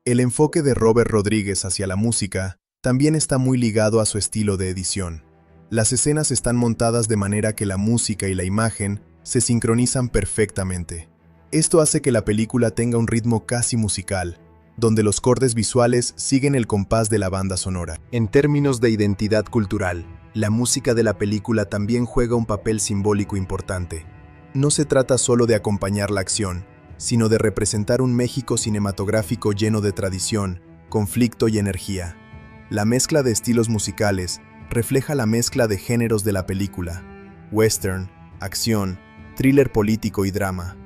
El enfoque de Robert Rodríguez hacia la música también está muy ligado a su estilo de edición. Las escenas están montadas de manera que la música y la imagen se sincronizan perfectamente. Esto hace que la película tenga un ritmo casi musical, donde los cortes visuales siguen el compás de la banda sonora. En términos de identidad cultural, la música de la película también juega un papel simbólico importante. No se trata solo de acompañar la acción, sino de representar un México cinematográfico lleno de tradición, conflicto y energía. La mezcla de estilos musicales refleja la mezcla de géneros de la película: western, acción, thriller político y drama.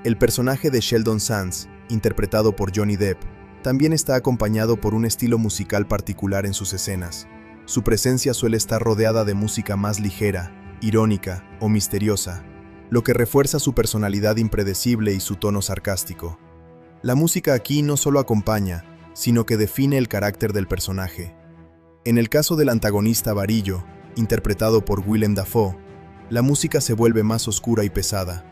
El personaje de Sheldon Sands, interpretado por Johnny Depp, también está acompañado por un estilo musical particular en sus escenas. Su presencia suele estar rodeada de música más ligera, irónica o misteriosa, lo que refuerza su personalidad impredecible y su tono sarcástico. La música aquí no solo acompaña, sino que define el carácter del personaje. En el caso del antagonista Varillo, interpretado por Willem Dafoe, la música se vuelve más oscura y pesada.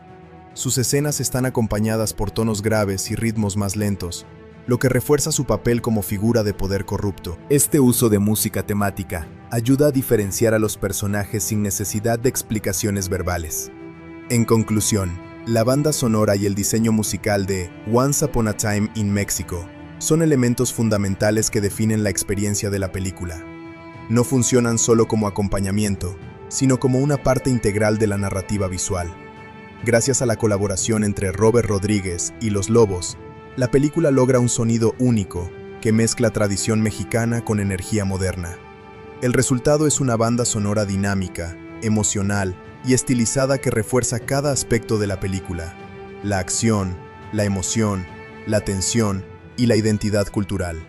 Sus escenas están acompañadas por tonos graves y ritmos más lentos, lo que refuerza su papel como figura de poder corrupto. Este uso de música temática ayuda a diferenciar a los personajes sin necesidad de explicaciones verbales. En conclusión, la banda sonora y el diseño musical de Once Upon a Time in Mexico son elementos fundamentales que definen la experiencia de la película. No funcionan solo como acompañamiento, sino como una parte integral de la narrativa visual. Gracias a la colaboración entre Robert Rodríguez y Los Lobos, la película logra un sonido único que mezcla tradición mexicana con energía moderna. El resultado es una banda sonora dinámica, emocional y estilizada que refuerza cada aspecto de la película: la acción, la emoción, la tensión y la identidad cultural.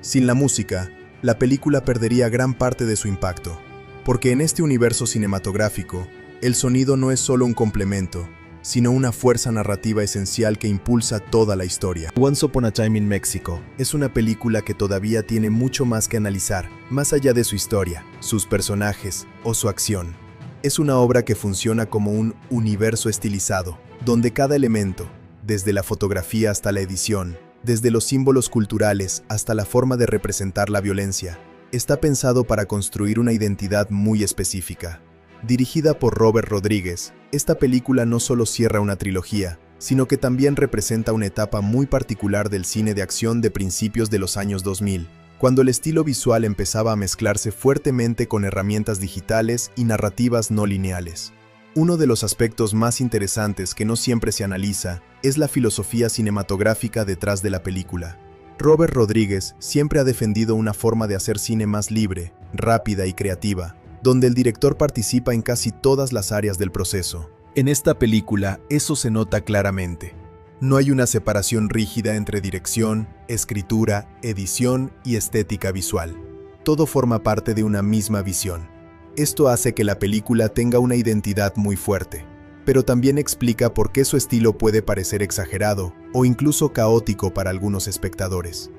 Sin la música, la película perdería gran parte de su impacto, porque en este universo cinematográfico, el sonido no es solo un complemento, sino una fuerza narrativa esencial que impulsa toda la historia. Once Upon a Time in Mexico es una película que todavía tiene mucho más que analizar, más allá de su historia, sus personajes o su acción. Es una obra que funciona como un universo estilizado, donde cada elemento, desde la fotografía hasta la edición, desde los símbolos culturales hasta la forma de representar la violencia, está pensado para construir una identidad muy específica. Dirigida por Robert Rodríguez, esta película no solo cierra una trilogía, sino que también representa una etapa muy particular del cine de acción de principios de los años 2000, cuando el estilo visual empezaba a mezclarse fuertemente con herramientas digitales y narrativas no lineales. Uno de los aspectos más interesantes que no siempre se analiza es la filosofía cinematográfica detrás de la película. Robert Rodríguez siempre ha defendido una forma de hacer cine más libre, rápida y creativa, donde el director participa en casi todas las áreas del proceso. En esta película, eso se nota claramente. No hay una separación rígida entre dirección, escritura, edición y estética visual. Todo forma parte de una misma visión. Esto hace que la película tenga una identidad muy fuerte, pero también explica por qué su estilo puede parecer exagerado o incluso caótico para algunos espectadores.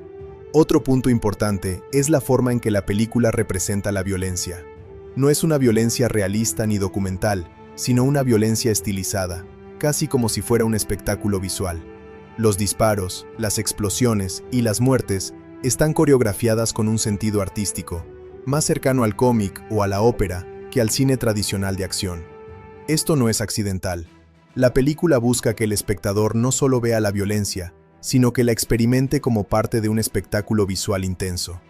Otro punto importante es la forma en que la película representa la violencia. No es una violencia realista ni documental, sino una violencia estilizada, casi como si fuera un espectáculo visual. Los disparos, las explosiones y las muertes están coreografiadas con un sentido artístico, más cercano al cómic o a la ópera que al cine tradicional de acción. Esto no es accidental. La película busca que el espectador no solo vea la violencia, sino que la experimente como parte de un espectáculo visual intenso.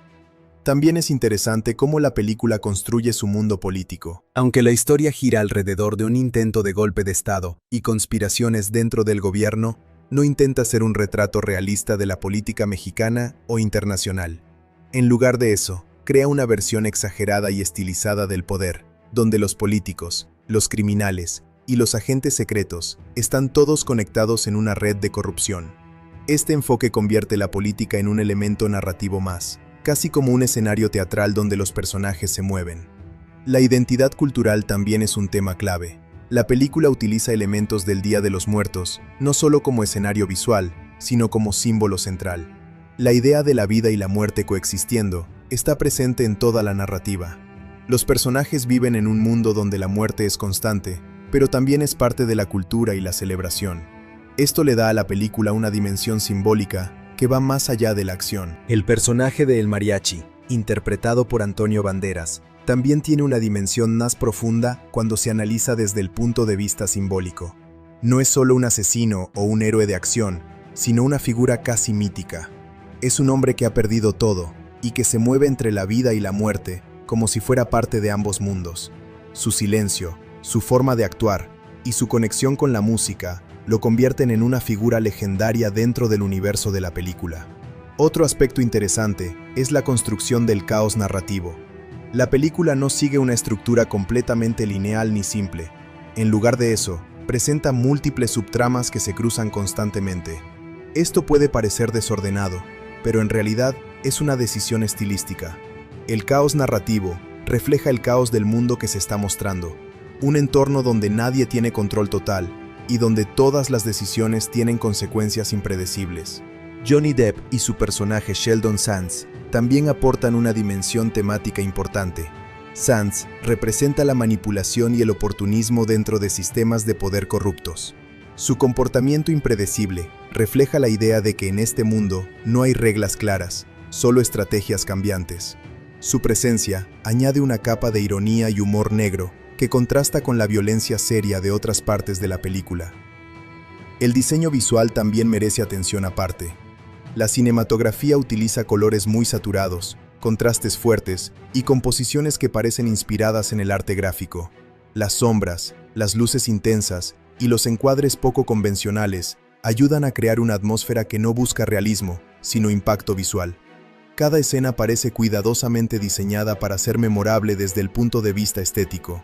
También es interesante cómo la película construye su mundo político. Aunque la historia gira alrededor de un intento de golpe de Estado y conspiraciones dentro del gobierno, no intenta ser un retrato realista de la política mexicana o internacional. En lugar de eso, crea una versión exagerada y estilizada del poder, donde los políticos, los criminales y los agentes secretos están todos conectados en una red de corrupción. Este enfoque convierte la política en un elemento narrativo más, casi como un escenario teatral donde los personajes se mueven. La identidad cultural también es un tema clave. La película utiliza elementos del Día de los Muertos, no solo como escenario visual, sino como símbolo central. La idea de la vida y la muerte coexistiendo está presente en toda la narrativa. Los personajes viven en un mundo donde la muerte es constante, pero también es parte de la cultura y la celebración. Esto le da a la película una dimensión simbólica que va más allá de la acción. El personaje de El Mariachi, interpretado por Antonio Banderas, también tiene una dimensión más profunda cuando se analiza desde el punto de vista simbólico. No es solo un asesino o un héroe de acción, sino una figura casi mítica. Es un hombre que ha perdido todo y que se mueve entre la vida y la muerte como si fuera parte de ambos mundos. Su silencio, su forma de actuar y su conexión con la música lo convierten en una figura legendaria dentro del universo de la película. Otro aspecto interesante es la construcción del caos narrativo. La película no sigue una estructura completamente lineal ni simple. En lugar de eso, presenta múltiples subtramas que se cruzan constantemente. Esto puede parecer desordenado, pero en realidad es una decisión estilística. El caos narrativo refleja el caos del mundo que se está mostrando, un entorno donde nadie tiene control total y donde todas las decisiones tienen consecuencias impredecibles. Johnny Depp y su personaje Sheldon Sands también aportan una dimensión temática importante. Sands representa la manipulación y el oportunismo dentro de sistemas de poder corruptos. Su comportamiento impredecible refleja la idea de que en este mundo no hay reglas claras, solo estrategias cambiantes. Su presencia añade una capa de ironía y humor negro que contrasta con la violencia seria de otras partes de la película. El diseño visual también merece atención aparte. La cinematografía utiliza colores muy saturados, contrastes fuertes y composiciones que parecen inspiradas en el arte gráfico. Las sombras, las luces intensas y los encuadres poco convencionales ayudan a crear una atmósfera que no busca realismo, sino impacto visual. Cada escena parece cuidadosamente diseñada para ser memorable desde el punto de vista estético.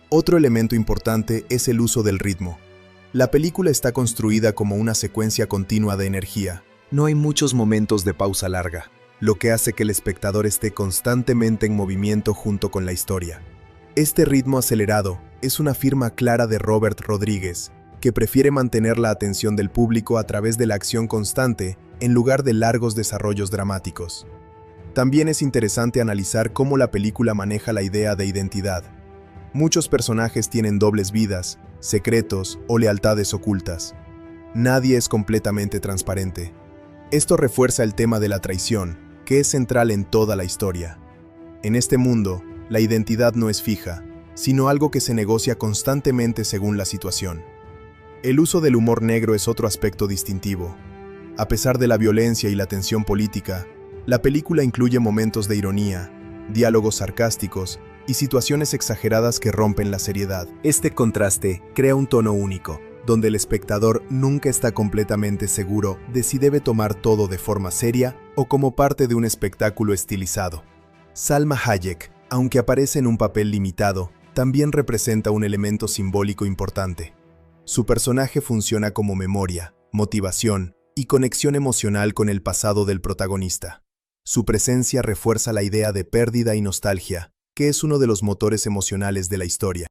Otro elemento importante es el uso del ritmo. La película está construida como una secuencia continua de energía. No hay muchos momentos de pausa larga, lo que hace que el espectador esté constantemente en movimiento junto con la historia. Este ritmo acelerado es una firma clara de Robert Rodríguez, que prefiere mantener la atención del público a través de la acción constante en lugar de largos desarrollos dramáticos. También es interesante analizar cómo la película maneja la idea de identidad. Muchos personajes tienen dobles vidas, secretos o lealtades ocultas. Nadie es completamente transparente. Esto refuerza el tema de la traición, que es central en toda la historia. En este mundo, la identidad no es fija, sino algo que se negocia constantemente según la situación. El uso del humor negro es otro aspecto distintivo. A pesar de la violencia y la tensión política, la película incluye momentos de ironía, diálogos sarcásticos y situaciones exageradas que rompen la seriedad. Este contraste crea un tono único, donde el espectador nunca está completamente seguro de si debe tomar todo de forma seria o como parte de un espectáculo estilizado. Salma Hayek, aunque aparece en un papel limitado, también representa un elemento simbólico importante. Su personaje funciona como memoria, motivación y conexión emocional con el pasado del protagonista. Su presencia refuerza la idea de pérdida y nostalgia, que es uno de los motores emocionales de la historia.